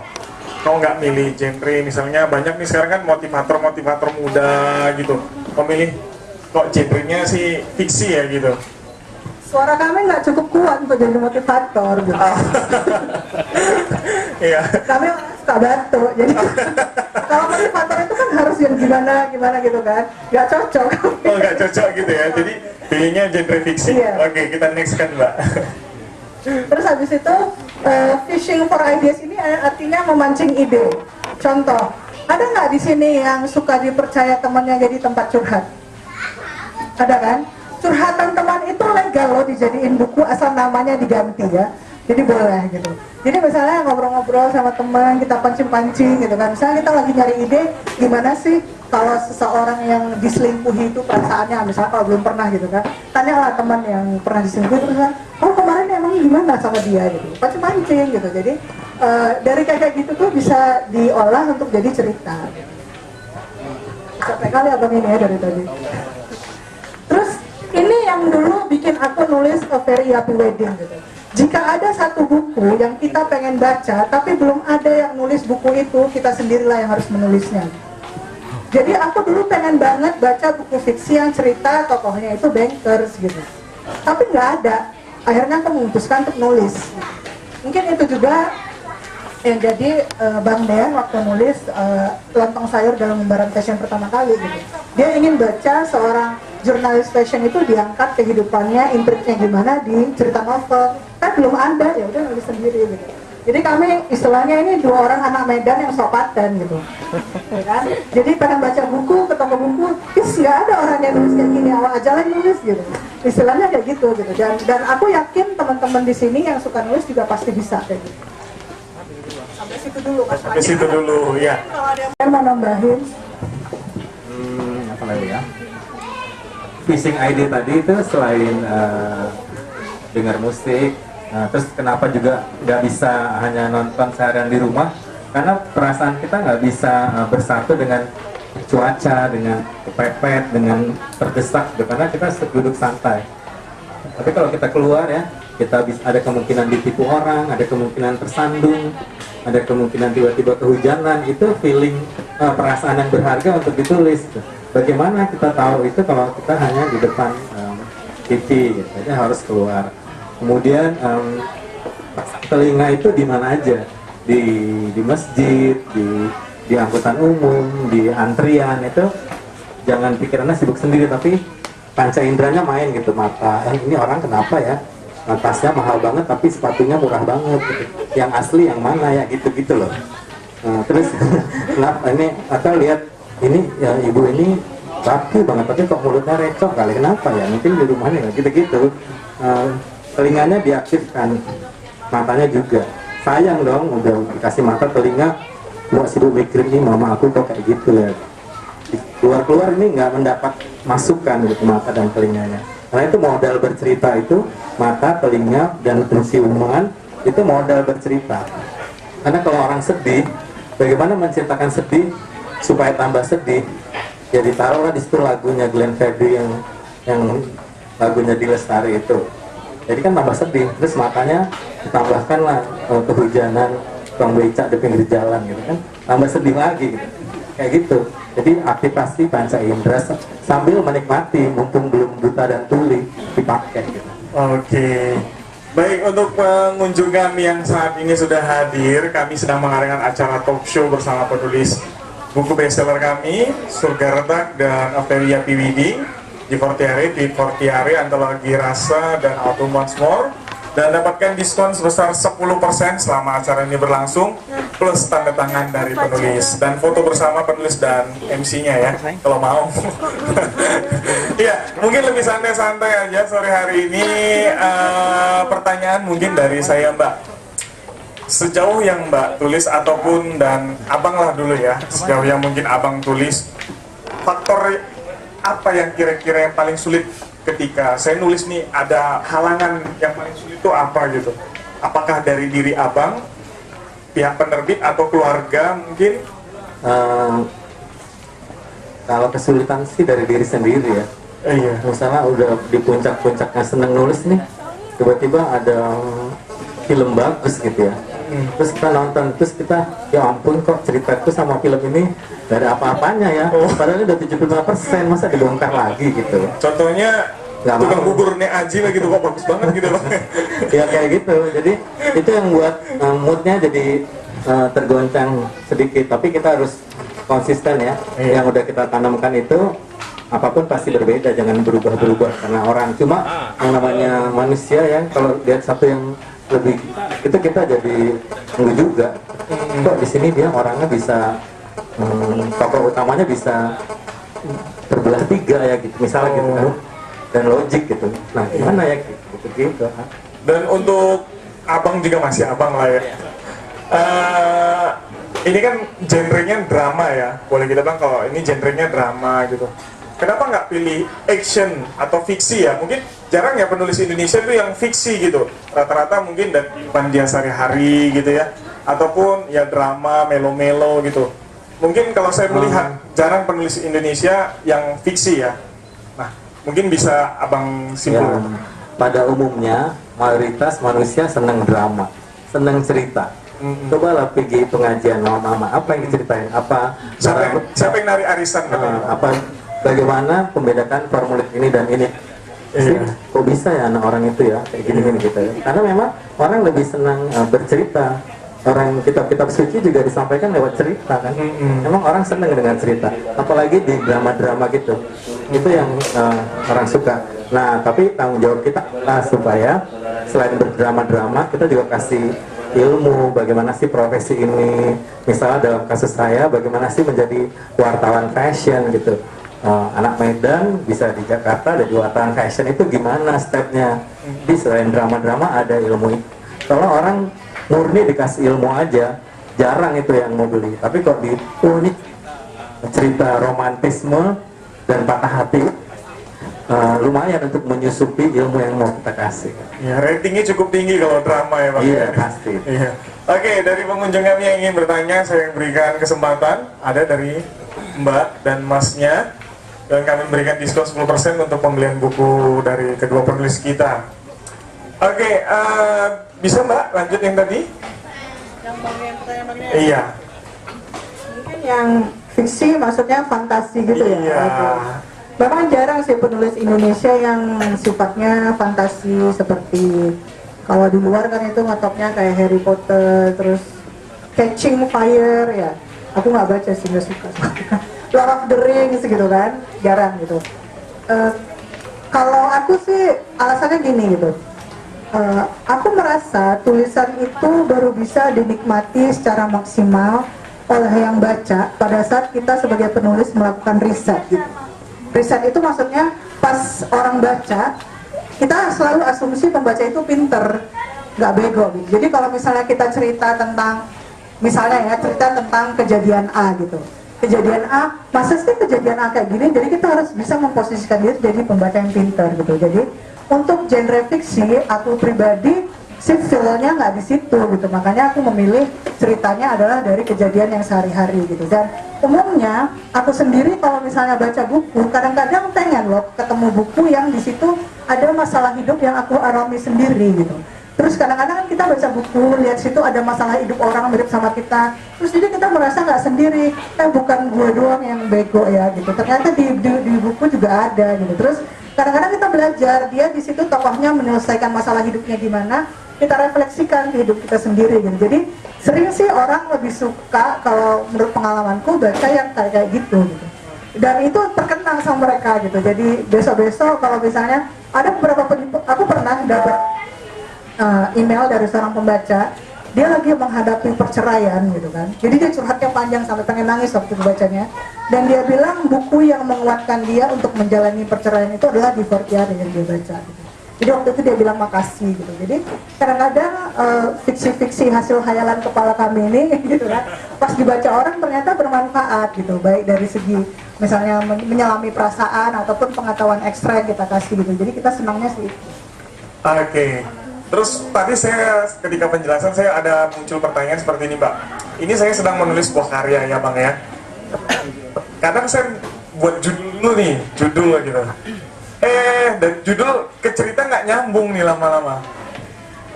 Kau nggak milih genre, misalnya banyak nih sekarang kan motivator muda gitu, memilih kok genrenya sih fiksi ya gitu. Suara kami nggak cukup kuat untuk jadi motivator gitu. Iya. Kami suka batuk, jadi kalau motivator itu kan harus yang gimana gitu kan, nggak cocok. Oh nggak cocok gitu ya, jadi pilihnya genre fiksi. Iya. Oke, kita next kan Mbak. Terus habis itu fishing for ideas ini artinya memancing ide. Contoh, ada nggak di sini yang suka dipercaya temannya jadi tempat curhat? Ada kan? Curhatan teman itu legal loh dijadiin buku asal namanya diganti ya. Jadi boleh gitu. Jadi misalnya ngobrol-ngobrol sama teman, kita pancing-pancing gitu kan. Misalnya kita lagi nyari ide, gimana sih kalau seseorang yang diselingkuhi itu perasaannya, misalnya kalau belum pernah gitu kan. Tanyalah teman yang pernah diselingkuhi terus kan, oh kemarin emang gimana sama dia gitu. Pancing-pancing gitu. Jadi dari kayak gitu tuh bisa diolah untuk jadi cerita. Capek kali abang ini ya dari tadi. Terus ini yang dulu bikin aku nulis A Very Happy Wedding gitu. Jika ada satu buku yang kita pengen baca, tapi belum ada yang nulis buku itu, kita sendirilah yang harus menulisnya. Jadi aku dulu pengen banget baca buku fiksi yang cerita tokohnya itu bankers gitu. Tapi nggak ada. Akhirnya aku memutuskan untuk nulis. Mungkin itu juga yang jadi Bang Dean waktu nulis Lontong Sayur dalam Lembaran Fashion pertama kali gitu. Dia ingin baca seorang jurnalis fashion itu diangkat kehidupannya, intriknya gimana di cerita novel. Kan belum ada, ya udah nulis sendiri gitu. Jadi kami istilahnya ini dua orang anak Medan yang sopaten gitu. Ya kan? Jadi pengen baca buku, ke toko buku, nggak ada orang yang nulis kayak gini, awal aja lah nulis gitu. Istilahnya kayak gitu gitu. Dan aku yakin teman-teman di sini yang suka nulis juga pasti bisa kayak gitu. Sampai situ dulu Mas. Sampai situ dulu ya. Kalau ada yang mau nambahin. Apa lagi ya? Fishing ID tadi itu selain dengar musik, terus kenapa juga nggak bisa hanya nonton seharian di rumah? Karena perasaan kita nggak bisa bersatu dengan cuaca, dengan kepepet, dengan terdesak, karena kita duduk santai. Tapi kalau kita keluar ya, kita bisa ada kemungkinan ditipu orang, ada kemungkinan tersandung, ada kemungkinan tiba-tiba kehujanan. Itu feeling perasaan yang berharga untuk ditulis. Bagaimana kita tahu itu kalau kita hanya di depan TV, gitu. Jadi harus keluar. Kemudian telinga itu di mana aja, di masjid, di angkutan umum, di antrian itu jangan pikirannya sibuk sendiri, tapi panca inderanya main gitu, mata. Ini orang kenapa ya? Tasnya mahal banget tapi sepatunya murah banget. Gitu. Yang asli yang mana ya? Gitu-gitu loh. Terus kenapa ini? Atau lihat ini ya, ibu ini rapi banget tapi kok mulutnya recok kali, kenapa ya? Mungkin di rumahnya gitu-gitu. Telinganya diaktifkan, matanya juga. Sayang dong udah dikasih mata, telinga nggak sibuk mikirin nih mama aku kok kayak gitu ya. Keluar-keluar ini nggak mendapat masukan gitu mata dan telinganya. Karena itu modal bercerita itu, mata, telinga, dan penciuman itu modal bercerita. Karena kalau orang sedih, bagaimana menceritakan sedih supaya tambah sedih? Ya ditaruhlah di situ lagunya Glenn Fredly yang lagunya Di Lestari itu. Jadi kan tambah sedih. Terus matanya ditambahkanlah kehujanan, tukang becak di pinggir jalan gitu kan, tambah sedih lagi gitu. Kayak gitu. Jadi aktivasi panca indera sambil menikmati, mumpung belum buta dan tuli, dipakai gitu. Oke. Baik, untuk pengunjung kami yang saat ini sudah hadir, kami sedang mengadakan acara talk show bersama penulis buku bestseller kami, Surga Retak dan Ophelia Piwidi, di Fortiare, Antologi Rasa dan Autumn Once More, dan dapatkan diskon sebesar 10% selama acara ini berlangsung, plus tanda tangan dari penulis dan foto bersama penulis dan MC-nya ya, kalau mau. Ya, mungkin lebih santai-santai aja sore hari ini. Pertanyaan mungkin dari saya, Mbak. Sejauh yang Mbak tulis ataupun dan Abang lah dulu ya, sejauh yang mungkin Abang tulis, faktor apa yang kira-kira yang paling sulit ketika saya nulis nih, ada halangan yang paling sulit itu apa gitu? Apakah dari diri Abang, pihak penerbit atau keluarga mungkin? Kalau kesulitan sih dari diri sendiri ya. Iya. Misalnya udah di puncak-puncaknya seneng nulis nih, tiba-tiba ada film bagus gitu ya. Terus kita nonton, terus kita, ya ampun kok ceritaku sama film ini gak ada apa-apanya ya. Padahal ini udah 75%, masa dibongkar lagi gitu. Contohnya Nggak tukang mau. bubur Nek Aji lah gitu, kok bagus banget gitu loh. Ya kayak gitu. Jadi itu yang buat moodnya jadi tergoncang sedikit. Tapi kita harus konsisten ya. Iya. Yang udah kita tanamkan itu apapun pasti berbeda, jangan berubah-berubah karena orang. Cuma yang namanya manusia ya, kalau lihat satu yang lebih itu kita jadi nunggu juga. Kok di sini dia orangnya bisa tokoh utamanya bisa terbelah 3 ya gitu, misalnya gitu kan. Dan logik gitu. Nah, gimana ya gitu. Dan untuk Abang juga masih Abang lah ya. Ini kan genrenya drama ya, boleh kita bilang kalau ini genrenya drama gitu. Kenapa nggak pilih action atau fiksi ya? Mungkin jarang ya penulis Indonesia itu yang fiksi gitu. Rata-rata mungkin dari kehidupan dia sehari-hari gitu ya, ataupun ya drama, melo-melo gitu. Mungkin kalau saya melihat jarang penulis Indonesia yang fiksi ya. Nah, mungkin bisa Abang Ya, simpulkan. pada umumnya mayoritas manusia senang drama, senang cerita. Cobalah pergi pengajian mama, apa yang diceritain, apa Siapa yang nari arisan katanya? apa bagaimana membedakan formulir ini dan ini. Sih, kok bisa ya anak orang itu ya kayak gini-gini gitu ya. Karena memang orang lebih senang bercerita. Orang kitab-kitab suci juga disampaikan lewat cerita kan. Emang orang senang dengan cerita, apalagi di drama-drama gitu. Itu yang orang suka. Nah, tapi tanggung jawab kita supaya selain berdrama-drama, kita juga kasih ilmu bagaimana sih profesi ini. Misalnya dalam kasus saya, bagaimana sih menjadi wartawan fashion gitu. Anak Medan bisa di Jakarta ada di wartawan fashion, itu gimana stepnya. Di selain drama-drama ada ilmu. Kalau orang murni dikasih ilmu aja, jarang itu yang mau beli. Tapi kok di ini cerita romantisme dan patah hati, lumayan untuk menyusupi ilmu yang mau kita kasih. Ya, ratingnya cukup tinggi kalau drama ya Pak. Iya, pasti. Iya. Oke, dari pengunjung kami yang ingin bertanya, saya berikan kesempatan. Ada dari Mbak dan Masnya, dan kami berikan diskon 10% untuk pembelian buku dari kedua penulis kita. Oke, bisa Mbak lanjut yang tadi? Yang bagian pertanyaan Iya. mungkin yang fiksi maksudnya fantasi gitu ya. Iya. Oke. Memang jarang sih penulis Indonesia yang sifatnya fantasi seperti kalau di luar kan itu ngetopnya kayak Harry Potter, terus Catching Fire ya. Aku nggak baca sih, nggak suka. Lord of the Rings gitu kan, jarang gitu. Kalau aku sih alasannya gini gitu. Aku merasa tulisan itu baru bisa dinikmati secara maksimal oleh yang baca pada saat kita sebagai penulis melakukan riset gitu. Riset itu maksudnya pas orang baca, kita selalu asumsi pembaca itu pinter, nggak bego gitu. Jadi kalau misalnya kita cerita tentang, misalnya ya cerita tentang kejadian A gitu, kejadian A, masa sih kejadian A kayak gini, jadi kita harus bisa memposisikan diri jadi pembaca yang pintar gitu. Jadi untuk genre fiksi, aku pribadi sih feel-nya nggak di situ gitu, makanya aku memilih ceritanya adalah dari kejadian yang sehari-hari gitu. Dan umumnya aku sendiri kalau misalnya baca buku, kadang-kadang pengen loh ketemu buku yang di situ ada masalah hidup yang aku alami sendiri gitu. Terus kadang-kadang kan kita baca buku, lihat situ ada masalah hidup orang mirip sama kita, terus jadi kita merasa nggak sendiri, bukan gue doang yang bego ya gitu. Ternyata di buku juga ada gitu. Terus kadang-kadang kita belajar, dia di situ tokohnya menyelesaikan masalah hidupnya gimana, kita refleksikan ke hidup kita sendiri gitu. Jadi sering sih orang lebih suka, kalau menurut pengalamanku, baca yang kayak gitu gitu. Dan itu terkenang sama mereka gitu. Jadi besok-besok kalau misalnya ada beberapa aku pernah dapat email dari seorang pembaca, dia lagi menghadapi perceraian gitu kan. Jadi dia curhatnya panjang sampai pengen nangis waktu bacanya. Dan dia bilang buku yang menguatkan dia untuk menjalani perceraian itu adalah Di Fortiari yang dia baca gitu. Jadi waktu itu dia bilang makasih gitu. Jadi kadang-kadang fiksi-fiksi hasil khayalan kepala kami ini gitu kan, pas dibaca orang ternyata bermanfaat gitu, baik dari segi misalnya menyelami perasaan ataupun pengetahuan ekstra yang kita kasih gitu. Jadi kita senangnya sih. Oke. Terus tadi saya ketika penjelasan saya ada muncul pertanyaan seperti ini, Mbak. Ini saya sedang menulis sebuah karya ya, Bang ya. Kadang saya buat judul dulu nih, judul gitu. Dan judul ke cerita nggak nyambung nih lama-lama.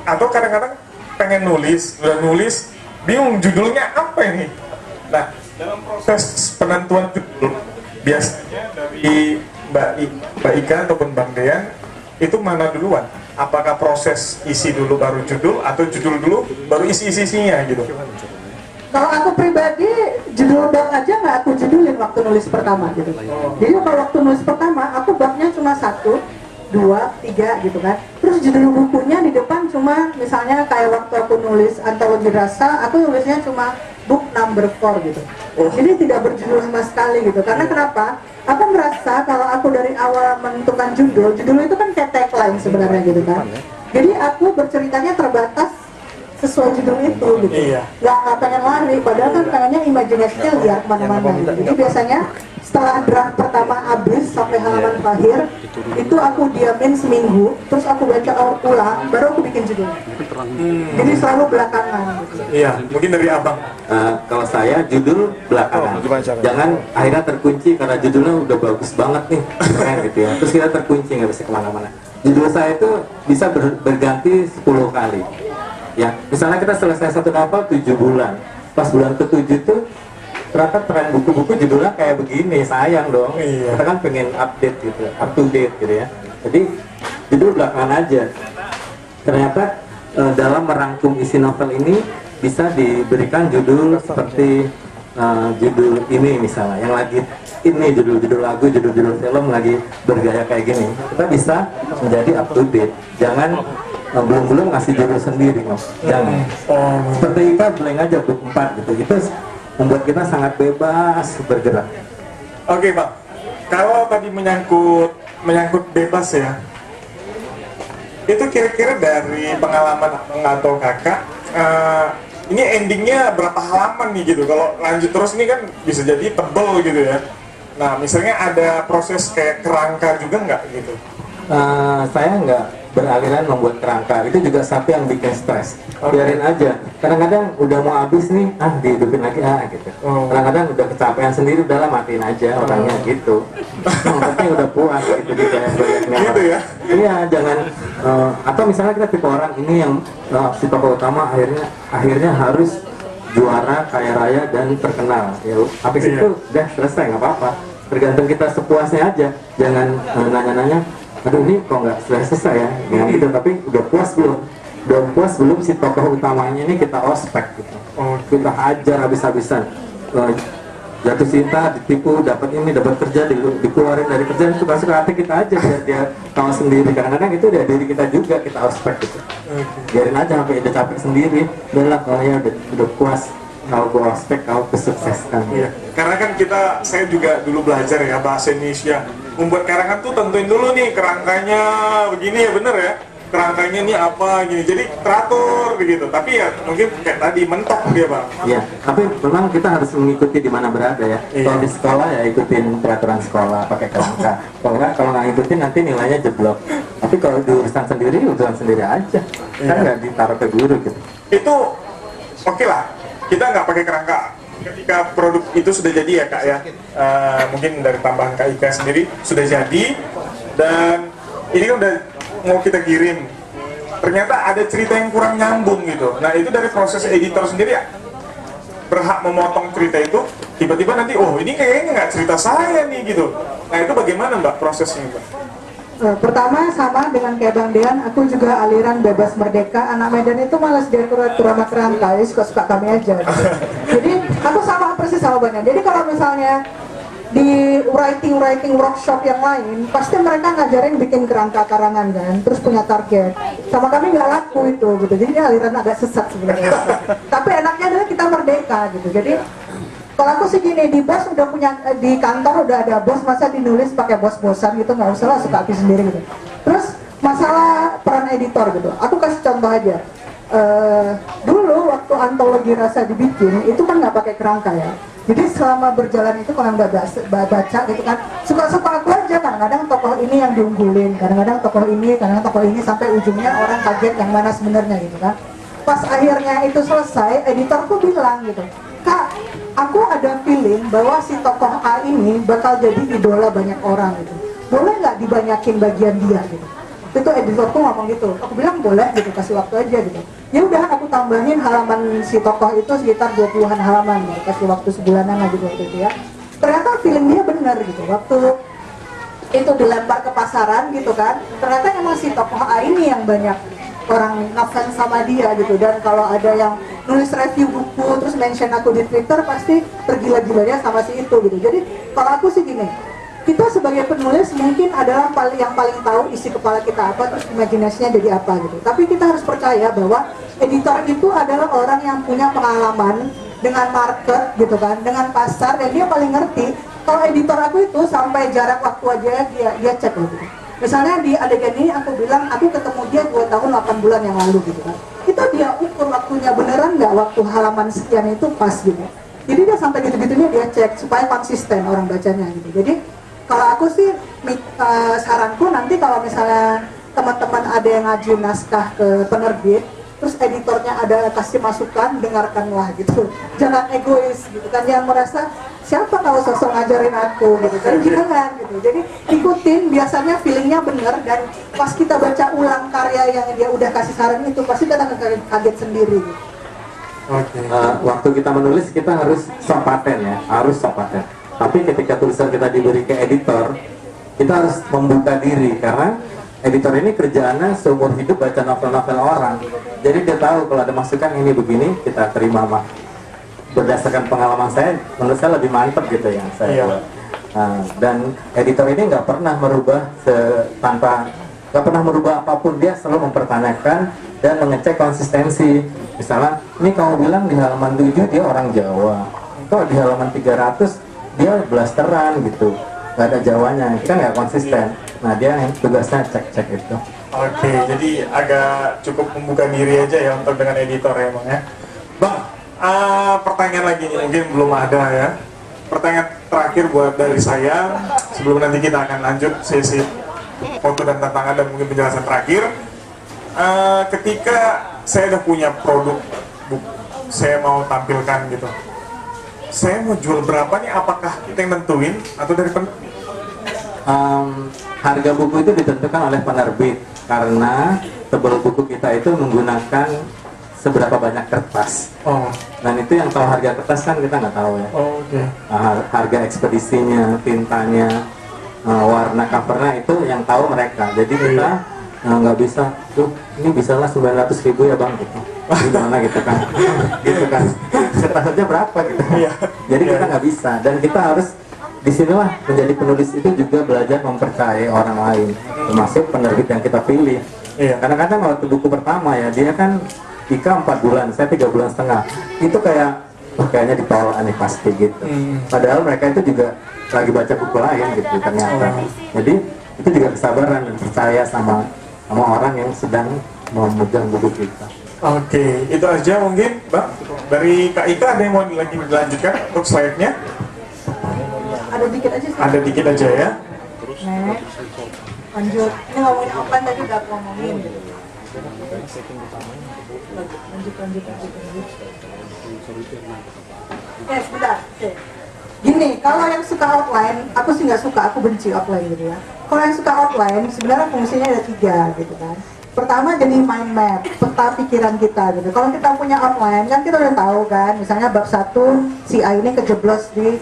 Atau kadang-kadang pengen nulis, udah nulis, bingung judulnya apa ini. Nah, dalam proses penentuan judul, biasanya dari Mbak Ika ataupun Bang Dean, itu mana duluan? Apakah proses isi dulu baru judul, atau judul dulu baru isi-isinya gitu? Kalau aku pribadi, judul bab aja nggak aku judulin waktu nulis pertama gitu. Jadi kalau waktu nulis pertama, aku babnya cuma 1, 2, 3 gitu kan. Terus judul bukunya di depan cuma misalnya kayak waktu aku nulis Antologi Rasa, aku nulisnya cuma book number 4 gitu. Jadi tidak berjudul sama sekali gitu. Karena kenapa? Aku merasa kalau aku dari awal menentukan judul itu kan kayak tagline sebenarnya gitu kan. Jadi aku berceritanya terbatas sesuai judul itu gitu. Iya. Nggak pengen lari, padahal kan pengennya imajinasinya liar kemana-mana gitu. Jadi biasanya setelah draft pertama habis sampai halaman terakhir, itu aku diamin seminggu, terus aku baca ulang, baru aku bikin judul. Jadi selalu belakangan gitu. Iya, mungkin dari Abang. Kalau saya judul belakangan, jangan akhirnya terkunci karena judulnya udah bagus banget nih, keren gitu ya. Terus kita terkunci nggak bisa kemana-mana. Judul saya itu bisa berganti 10 kali. Ya, misalnya kita selesai satu novel 7 bulan, pas bulan ke-7 itu ternyata tren buku-buku judulnya kayak begini, sayang dong. Iya. Kita kan pengen update gitu, up to date gitu ya. Jadi judul belakangan aja. Ternyata dalam merangkum isi novel ini bisa diberikan judul seperti judul ini misalnya, yang lagi ini judul-judul lagu, judul-judul film lagi bergaya kayak gini. Kita bisa menjadi up to date. Jangan belum ngasih judul sendiri, jangan. Seperti kita blank aja book 4 gitu. Itu membuat kita sangat bebas bergerak. Oke, Bang. Kalau tadi menyangkut bebas ya, itu kira-kira dari pengalaman atau kakak, ini endingnya berapa halaman nih gitu? Kalau lanjut terus ini kan bisa jadi tebel gitu ya. Nah, misalnya ada proses kayak kerangka juga nggak gitu? Saya nggak beraliran membuat kerangka, itu juga satu yang bikin stres. Biarin aja. Kadang-kadang udah mau habis nih, dihidupin lagi gitu. Kadang-kadang udah kecapean sendiri, udahlah matiin aja orangnya gitu. Yang penting udah puas gitu kayak banyak Gitu ya? Iya, jangan. Atau misalnya kita tipe orang ini yang si tokoh utama akhirnya harus juara, kaya raya dan terkenal. Ya, habis itu udah selesai, nggak apa-apa. Tergantung kita sepuasnya aja. Jangan nanya-nanya, aduh ini kok nggak selesai ya, gitu. Tapi udah puas belum si tokoh utamanya ini kita ospek gitu. Kita hajar habis-habisan, jatuh cinta, ditipu, dapat kerja, dikeluarin dari kerjaan, itu masuk ke hati kita aja, biar dia tahu sendiri. Kadang-kadang itu dari diri kita juga kita ospek gitu. Biarin aja sampai udah capek sendiri, udahlah kalau ya udah puas, kau gue ospek, kau kesukseskan. Iya. Karena kan saya juga dulu belajar ya bahasa Indonesia. Membuat karangan tuh tentuin dulu nih kerangkanya begini ya, bener ya. kerangkanya ini apa gini, jadi teratur begitu. Tapi ya mungkin kayak tadi mentok dia Bang. Iya, tapi memang kita harus mengikuti di mana berada ya. Iya. Kalau di sekolah ya ikutin peraturan sekolah, pakai kerangka. Kalau nggak ikutin nanti nilainya jeblok. Tapi kalau di urusan sendiri aja. Kan Iya. nggak ditaruh ke guru gitu. Itu oke lah, kita nggak pakai kerangka ketika produk itu sudah jadi ya Kak ya. Mungkin dari tambahan Kak Ika sendiri sudah jadi, dan ini kan udah mau kita kirim, ternyata ada cerita yang kurang nyambung gitu. Nah itu dari proses editor sendiri ya, berhak memotong cerita itu. Tiba-tiba nanti, oh ini kayaknya nggak cerita saya nih gitu. Nah itu bagaimana Mbak prosesnya Mbak? Pertama sama dengan kayak Bang Dean, aku juga aliran bebas merdeka. Anak Medan itu malas diatur-atur sama kerangka, ya suka-suka kami aja gitu. Jadi aku sama persis sama Bang Dean. Jadi kalau misalnya di writing workshop yang lain, pasti mereka ngajarin bikin kerangka karangan kan, terus punya target. Sama kami nggak laku itu gitu. Jadi ini aliran agak sesat sebenarnya. Tapi enaknya adalah kita merdeka gitu. Jadi kalau aku sih gini, di bos udah punya, di kantor udah ada bos, masa dinulis pakai bos-bosan gitu, nggak usah lah, suka hati sendiri gitu. Terus masalah peran editor gitu, aku kasih contoh aja. Dulu waktu antologi rasa dibikin, itu kan nggak pakai kerangka ya. Jadi selama berjalan itu kalau udah baca gitu kan, suka-suka aku aja. Kadang-kadang tokoh ini yang diunggulin, kadang-kadang tokoh ini, sampai ujungnya orang kaget yang mana sebenarnya gitu kan. Pas akhirnya itu selesai, editorku bilang gitu, Kak, aku ada feeling bahwa si tokoh A ini bakal jadi idola banyak orang gitu. Boleh nggak dibanyakin bagian dia gitu? Itu editorku ngomong gitu. Aku bilang boleh gitu, kasih waktu aja gitu. Ya udah, aku tambahin halaman si tokoh itu sekitar 20-an halaman gitu. Kasih waktu sebulanan lagi waktu itu ya. Ternyata feeling dia benar gitu. Waktu itu dilempar ke pasaran gitu kan, ternyata emang si tokoh A ini yang banyak orang ngefans sama dia gitu. Dan kalau ada yang nulis review buku terus mention aku di Twitter, pasti tergila-gilanya sama si itu gitu. Jadi kalau aku sih gini, kita sebagai penulis mungkin adalah yang paling tahu isi kepala kita apa, terus imajinasinya jadi apa gitu. Tapi kita harus percaya bahwa editor itu adalah orang yang punya pengalaman dengan market gitu kan, dengan pasar, dan dia paling ngerti. Kalau editor aku itu sampai jarak waktu aja dia cek gitu. Misalnya di adegan ini aku bilang aku ketemu dia 2 tahun 8 bulan yang lalu gitu kan. Itu dia ukur waktunya beneran nggak, waktu halaman sekian itu pas gitu. Jadi dia sampai gitu-gitunya dia cek supaya konsisten orang bacanya gitu. Jadi kalau aku sih saranku nanti kalau misalnya teman-teman ada yang ngajuin naskah ke penerbit, terus editornya ada kasih masukan, dengarkanlah gitu. Jangan egois gitu kan, jangan merasa siapa kalau sosok ngajarin aku gitu kan, jangan gitu. Jadi ikutin, biasanya feelingnya bener, dan pas kita baca ulang karya yang dia udah kasih saran itu, pasti kita kaget sendiri gitu. Oke. Waktu kita menulis kita harus sopaten ya, harus sopaten. Tapi ketika tulisan kita diberi ke editor, kita harus membuka diri, karena editor ini kerjaannya seumur hidup baca novel-novel orang. Jadi dia tahu kalau ada masukan ini begini, kita terima mah. Berdasarkan pengalaman saya, menurut saya lebih mantap gitu yang saya buat. Dan editor ini nggak pernah merubah nggak pernah merubah apapun, dia selalu mempertanyakan dan mengecek konsistensi. Misalnya, ini kamu bilang di halaman 7 dia orang Jawa, kok di halaman 300 dia blasteran gitu, nggak ada Jawanya, kita nggak konsisten. Nah dia yang tugasnya cek-cek itu. Oke, jadi agak cukup membuka diri aja ya untuk dengan editor ya Bang ya. Bang, pertanyaan lagi nih, mungkin belum ada ya. Pertanyaan terakhir buat dari saya, sebelum nanti kita akan lanjut sesi foto dan tantangan dan mungkin penjelasan terakhir. Ketika saya udah punya produk buku, saya mau tampilkan gitu, saya mau jual berapa nih, apakah kita yang nentuin atau dari Harga buku itu ditentukan oleh penerbit, karena tebal buku kita itu menggunakan seberapa banyak kertas. Dan itu yang tahu harga kertas kan kita nggak tahu ya. Oke. Harga ekspedisinya, tintanya, warna covernya itu yang tahu mereka. Jadi kita nggak bisa, ini bisalah 900.000 ya bang gitu. Gimana gitu kan? Gitu kan? Kertasnya berapa gitu? Jadi kita nggak bisa, dan kita harus disinilah menjadi penulis itu juga belajar mempercayai orang lain, termasuk penerbit yang kita pilih. Kadang-kadang waktu buku pertama ya, dia kan Ika 4 bulan, saya 3 bulan setengah. Itu kayaknya ditolak nih pasti gitu. Padahal mereka itu juga lagi baca buku lain gitu ternyata. Jadi itu juga kesabaran dan percaya sama sama orang yang sedang memegang buku kita. Oke, itu aja mungkin Bang. Dari Kak Ika ada yang mau lagi dilanjutkan untuk slide-nya? Ada dikit aja sih. Ada dikit aja ya. Next. Lanjut. Ini ngomongin apa tadi udah aku ngomongin gitu. Lanjut. Ya, sebentar. Oke. Gini, kalau yang suka outline, aku sih nggak suka, aku benci outline gitu ya. Kalau yang suka outline, sebenarnya fungsinya ada 3 gitu kan. Pertama jadi mind map, peta pikiran kita gitu. Kalau kita punya outline, kan kita udah tahu kan, misalnya bab 1 si A ini kejeblos di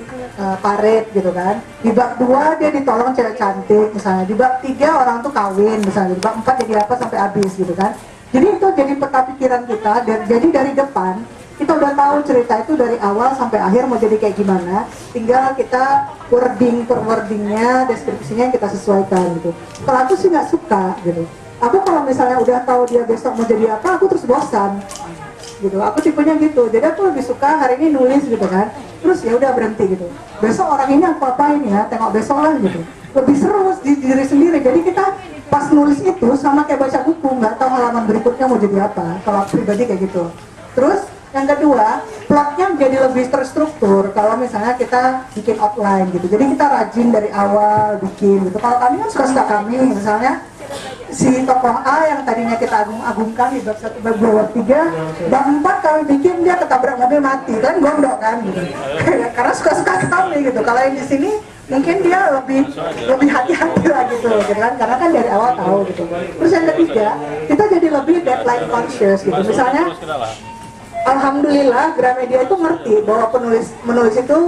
parit gitu kan. Di bab 2 dia ditolong cewek cantik misalnya. Di bab 3 orang tuh kawin misalnya. Di bab 4 jadi apa sampai habis gitu kan. Jadi itu jadi peta pikiran kita, dan jadi dari depan kita udah tahu cerita itu dari awal sampai akhir mau jadi kayak gimana. Tinggal kita wording per wordingnya, deskripsinya yang kita sesuaikan gitu. Kalau aku sih nggak suka gitu. Aku kalau misalnya udah tahu dia besok mau jadi apa, aku terus bosan gitu. Aku tipenya gitu. Jadi aku lebih suka hari ini nulis gitu kan. Terus ya udah berhenti gitu. Besok orang ini aku apain ya, tengok besok lah gitu. Lebih seru di diri sendiri. Jadi kita pas nulis itu sama kayak baca buku, nggak tahu halaman berikutnya mau jadi apa. Kalau aku pribadi kayak gitu. Terus yang kedua, plotnya jadi lebih terstruktur kalau misalnya kita bikin outline gitu. Jadi kita rajin dari awal bikin gitu. Kalau kami kan suka-suka kami, misalnya si tokoh A yang tadinya kita agung-agungkan di bab 1, bab 2, bab 3, bab 4 kami bikin dia ketabrak mobil mati, kan gondok kan gitu. Karena suka-suka kami gitu. Kalau yang di sini mungkin dia lebih hati-hati lah gitu kan, karena kan dari awal tahu gitu. Terus yang ketiga, kita jadi lebih deadline conscious gitu. Misalnya alhamdulillah Gramedia itu ngerti bahwa menulis itu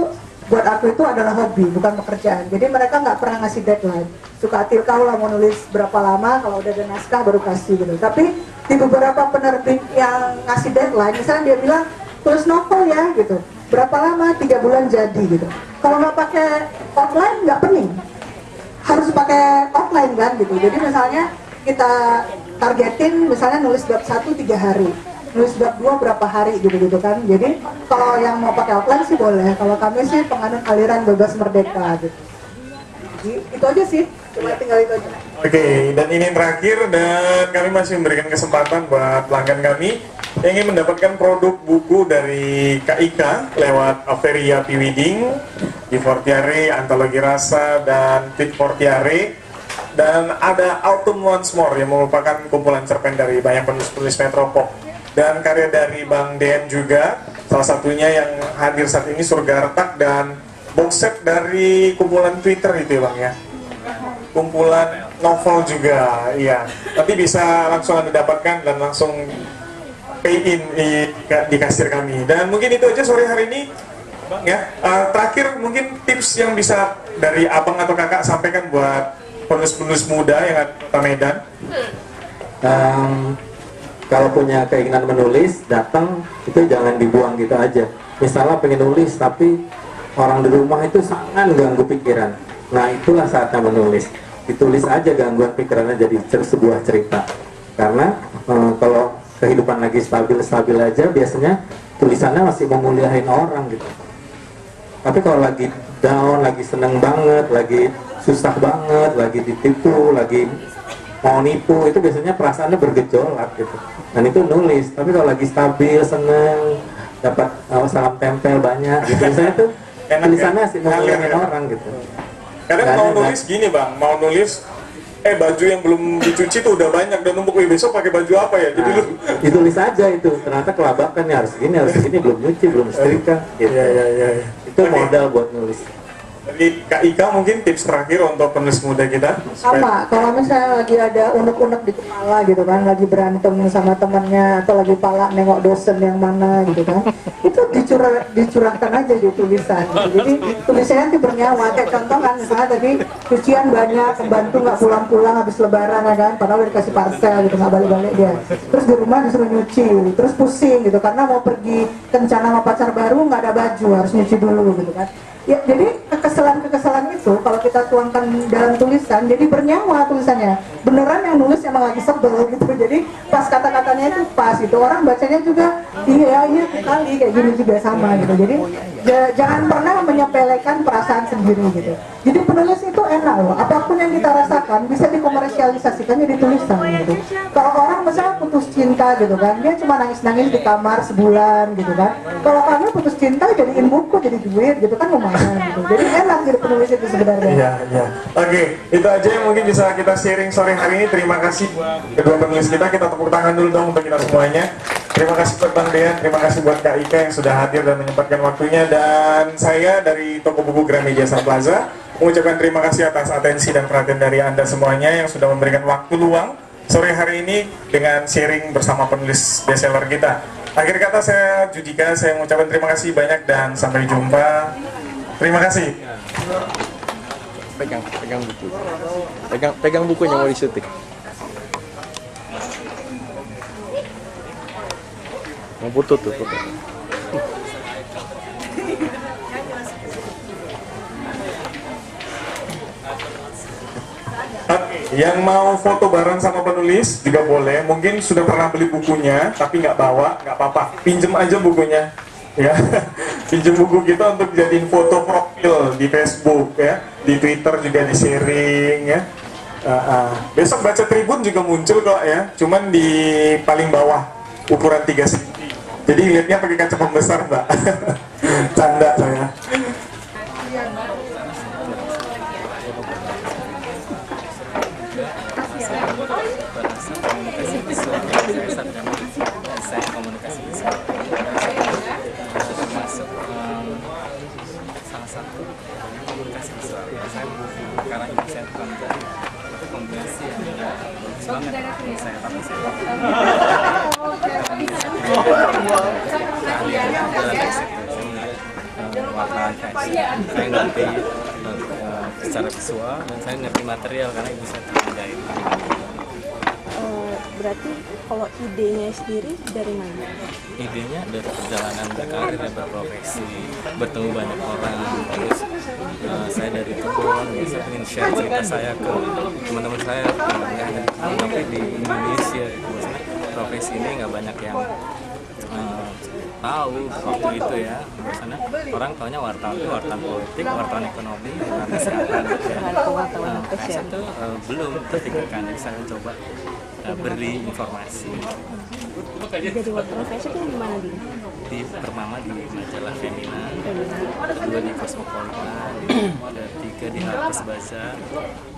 buat aku itu adalah hobi, bukan pekerjaan. Jadi mereka nggak pernah ngasih deadline. Suka hati kau lah mau nulis berapa lama, kalau udah ada naskah baru kasih gitu. Tapi di beberapa penerbit yang ngasih deadline, misalnya dia bilang tulis novel ya gitu. Berapa lama? 3 bulan jadi gitu. Kalau nggak pakai outline nggak pening. Harus pakai outline kan gitu. Jadi misalnya kita targetin misalnya nulis bab 1 3 hari. Nulis bab 2 berapa hari gitu kan. Jadi kalau yang mau pakai outline sih boleh. Kalau kami sih penganut aliran bebas merdeka gitu. Jadi itu aja sih. Cuma tinggal itu aja. Oke, dan ini terakhir, dan kami masih memberikan kesempatan buat pelanggan kami yang ingin mendapatkan produk buku dari Kak Ika lewat Averia P-Wedding, di Fortiare, Antologi Rasa, dan Fit Fortiare. Dan ada Autumn Once More yang merupakan kumpulan cerpen dari banyak penulis-penulis Metropop. Dan karya dari Bang Den juga, salah satunya yang hadir saat ini Surga Retak, dan box set dari kumpulan Twitter itu ya Bang ya. Kumpulan novel juga, iya. Nanti bisa langsung Anda dapatkan dan langsung pay in di kasir kami. Dan mungkin itu aja sore hari ini Bang ya. Terakhir mungkin tips yang bisa dari abang atau kakak sampaikan buat penulis-penulis muda yang ada di Medan. Kalau punya keinginan menulis, datang itu jangan dibuang gitu aja. Misalnya pengen nulis tapi orang di rumah itu sangat ganggu pikiran. Nah itulah saatnya menulis. Ditulis aja gangguan pikirannya jadi sebuah cerita. Karena kalau kehidupan lagi stabil aja, biasanya tulisannya masih memuliahin orang gitu. Tapi kalau lagi down, lagi seneng banget, lagi susah banget, lagi ditipu, lagi mau nipu, itu biasanya perasaannya bergejolak gitu. Dan itu nulis. Tapi kalau lagi stabil, seneng, dapat salam tempel banyak gitu, biasanya tuh tulisannya sih memuliahin orang gitu. Kadang mau nulis gini Bang, mau nulis baju yang belum dicuci tuh udah banyak dan numpuk, besok pakai baju apa ya? Jadi lu ditulis aja itu, ternyata kelabakan ya, harus gini, belum nyuci, belum setrika gitu. Iya. Itu modal buat nulis. Jadi Kak Ika mungkin tips terakhir untuk penulis muda kita. Apa? Kalau misalnya lagi ada unek-unek di kepala gitu kan, lagi berantem sama temannya atau lagi pala nengok dosen yang mana gitu kan, itu dicurahkan aja di tulisan gitu. Jadi tulisannya nanti bernyawa. Kayak contoh kan, misalnya tadi cucian banyak, pembantu nggak pulang-pulang habis lebaran ya kan, padahal udah dikasih parcel gitu, nggak balik-balik dia. Terus di rumah disuruh nyuci, terus pusing gitu karena mau pergi kencan sama pacar baru nggak ada baju, harus nyuci dulu gitu kan. Ya, jadi kekesalan itu kalau kita tuangkan dalam tulisan, jadi bernyawa tulisannya. Beneran yang nulis emang lagi sebel gitu. Jadi pas kata-katanya itu pas gitu. Orang bacanya juga iya kali kayak gini juga sama gitu. Jadi Jangan pernah menyepelekan perasaan sendiri gitu. Jadi penulis itu enak loh, apapun yang kita rasakan bisa dikomersialisasikannya ditulisan gitu. Kalau orang misalnya putus cinta gitu kan, dia cuma nangis-nangis di kamar sebulan gitu kan. Kalau kami putus cinta jadiin buku, jadi duit gitu kan lumayan gitu. Jadi enak jadi penulis itu sebenarnya. Iya, iya. Oke, itu aja yang mungkin bisa kita sharing sore hari ini. Terima kasih buat kedua penulis kita. Kita tepuk tangan dulu dong untuk kita semuanya. Terima kasih buat Bang Dean, terima kasih buat Kak Ika yang sudah hadir dan menyempatkan waktunya. Dan saya dari toko buku Gramedia Sun Plaza mengucapkan terima kasih atas atensi dan perhatian dari Anda semuanya yang sudah memberikan waktu luang sore hari ini dengan sharing bersama penulis bestseller kita. Akhir kata saya Judika, saya mengucapkan terima kasih banyak dan sampai jumpa. Terima kasih. Pegang buku. Pegang bukunya mau disuntik. Mau foto tuh, foto. Yang mau foto bareng sama penulis juga boleh. Mungkin sudah pernah beli bukunya tapi nggak bawa, nggak apa-apa. Pinjem aja bukunya, ya. Pinjem buku kita untuk jadiin foto profil di Facebook, ya, di Twitter juga di sharing, ya. Besok baca Tribun juga muncul kok, ya. Cuman di paling bawah ukuran 3 cm. Jadi lihatnya pakai kaca pembesar, Mbak. Canda saya. Saya komunikasi visual termasuk salah satu komunikasi visual. Saya karena ini saya tukang itu kombinasi yang bagus banget saya tapi wartawan teks. Saya ngerti secara visual dan saya ngerti material karena ibu saya menjahit. Berarti kalau idenya sendiri dari mana? Idenya dari perjalanan berkarir dan berprofesi, bertemu banyak orang, terus saya dari kebun, saya ingin share cerita saya ke teman-teman saya yang ada tapi di Indonesia, maksudnya profesi ini nggak banyak yang tahu waktu itu ya. Biasanya orang taunya wartawan politik, wartawan ekonomi, wartawan kesehatan gitu ya. Saya itu belum terpikirkan, jadi saya coba beri informasi. Jadi wartawan fashion itu di mana, Din? Pertama di majalah Femina, kedua di Cosmopolitan, ketiga di Harper's Bazaar,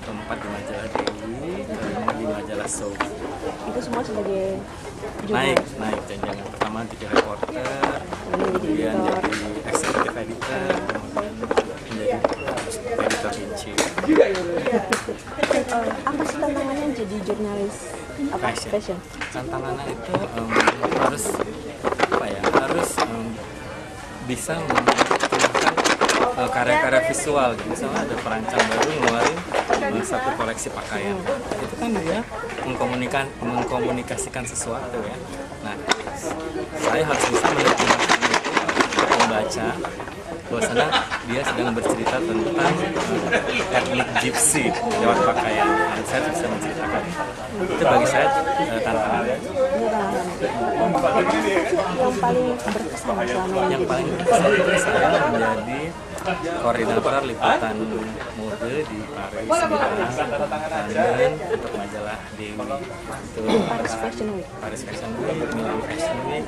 keempat di majalah Dewi, kelima di majalah Soul. Itu semua sebagai naik jenjang. Pertama jadi reporter, kemudian jadi executive editor, kemudian menjadi editor in chief. Apa sih tantangannya jadi jurnalis fashion? Tantangannya itu harus bisa mengeluarkan karya-karya visual gitu. Misalnya ada perancang baru ngeluarin satu koleksi pakaian, itu kan dia mengkomunikasikan sesuatu ya. Nah, saya harus bisa menerjemahkan itu ke pembaca bahwasanya dia sedang bercerita tentang etnik gypsy lewat pakaian. Dan saya bisa menceritakan itu bagi saya tantangannya. Yang paling berkesan itu saya menjadi koordinator liputan mode di Paris, London untuk majalah Dewi, itu Paris Fashion Week, Milan Fashion Week,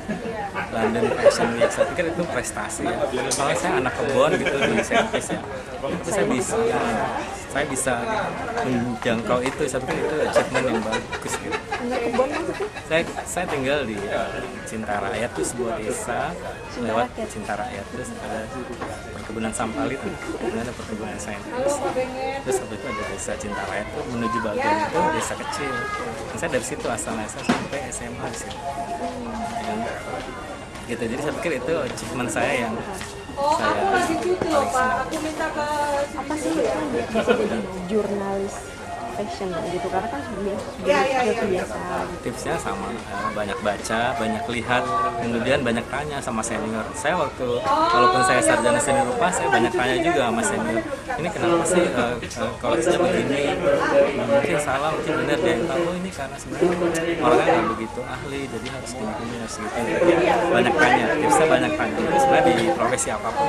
London Fashion Week. Saya pikir itu prestasi ya. Soalnya saya anak kebon gitu di Servis ya, itu saya bisa menjangkau itu. Saya pikir itu achievement yang bagus gitu. Saya tinggal di Cinta Rakyat, itu sebuah desa lewat Cinta Rakyat, terus ada perkebunan Sampalit, kemudian ada perkebunan Saintis, terus habis itu ada desa Cinta Rakyat itu menuju Bagong, itu desa kecil. Dan saya dari situ asalnya, saya sampai SMA di situ. Gitu, jadi saya pikir itu achievement saya yang saya paling senang. Apa sih yang bisa jadi jurnalis fashion gitu, karena kan biasa biasa. Tipsnya sama, banyak baca, banyak lihat, kemudian banyak tanya sama senior. Saya walaupun saya sarjana seni rupa, saya banyak tanya juga sama senior. Ini kenapa sih koleksinya begini? Mungkin salah, mungkin benar. Dia yang tahu ini karena sebenarnya orangnya nggak begitu ahli, jadi harus gini harus gitu. Banyak tanya, tipsnya banyak tanya. Sebenarnya di profesi apapun,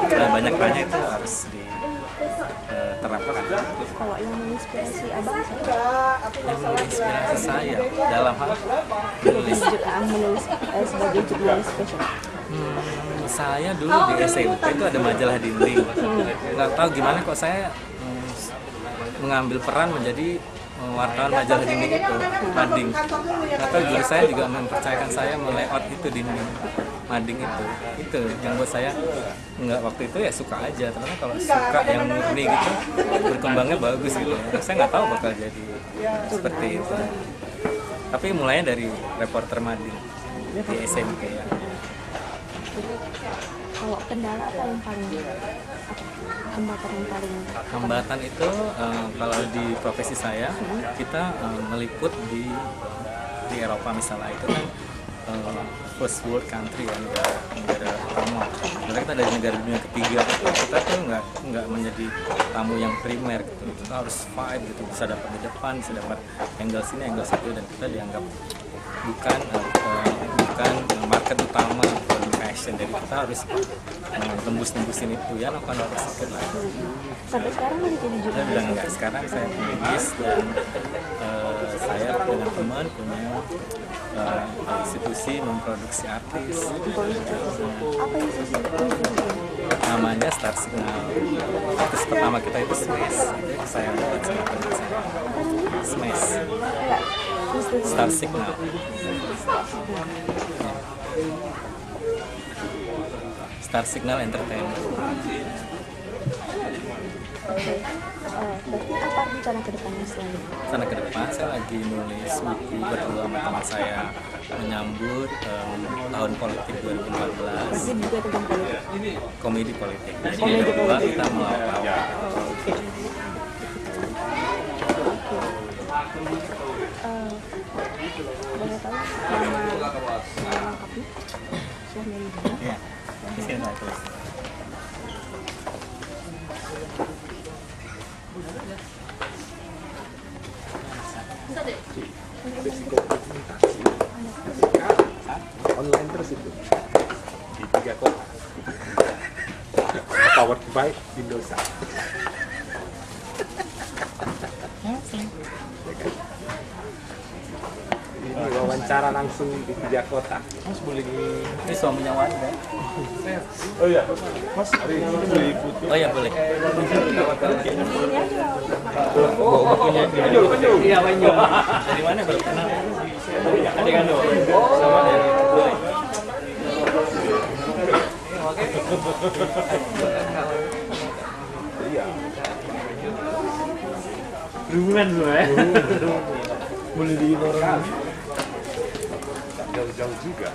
banyak tanya itu harus diterapkan. Kalau yang menginspirasi abang Yang menginspirasi saya dalam hal menulis. menulis sebagai jurnalis fashion. Saya dulu di SMP itu ada majalah dinding. Nggak tahu gimana kok saya mengambil peran menjadi wartawan majalah dinding itu, mading. Nggak tahu guru saya juga mempercayakan saya melayout itu dinding mading itu yang buat saya nggak, waktu itu ya suka aja. Ternyata kalau suka yang murni gitu berkembangnya bagus gitu. Saya nggak tahu bakal jadi seperti itu. Tapi mulainya dari reporter mading di SMP ya. Kalau kendala apa yang paling hambatan yang paling Hambatan itu kalau di profesi saya kita meliput di Eropa misalnya, itu kan first world country ya, negara utama. Karena kita dari negara dunia ketiga, kita tuh nggak menjadi tamu yang primer gitu. Kita harus fight gitu, bisa dapat di depan, bisa dapat angle sini, angle situ, dan kita dianggap bukan market utama produk fashion. Jadi kita harus tembus-tembusin itu ya, lakukan sedikit lah. sampai sekarang masih jadi Dan jurnalis? enggak, sekarang saya penulis dan saya dengan teman punya institusi memproduksi artis. Apa institusi? Namanya Star Signal. Artis pertama kita itu Smash. Itu saya buat sama teman saya. Smash. Star Signal. Star Signal Entertainment. Berarti apa rencana ke depannya selanjutnya? Sana ke depan saya lagi nulis buku berdua sama teman saya menyambut tahun politik 2014. Berarti juga tentang politik. Komedi politik. Jadi berdua kita melawak. Boleh tahu nama lengkapnya? Ya, di sini saya tulis. Online terus itu di 3 kota. Powered by Indosat. Ini wawancara langsung di 3 kota. Mas boleh di... Ini suaminya Wanda. Oh iya, Mas hari ini beli foto. Oh iya boleh. Iya, Wanyo. Dari mana baru kenal? Ada kan dong? Sama dari boleh. Iya. Hubungan semua ya. Boleh di orang. Jauh-jauh juga.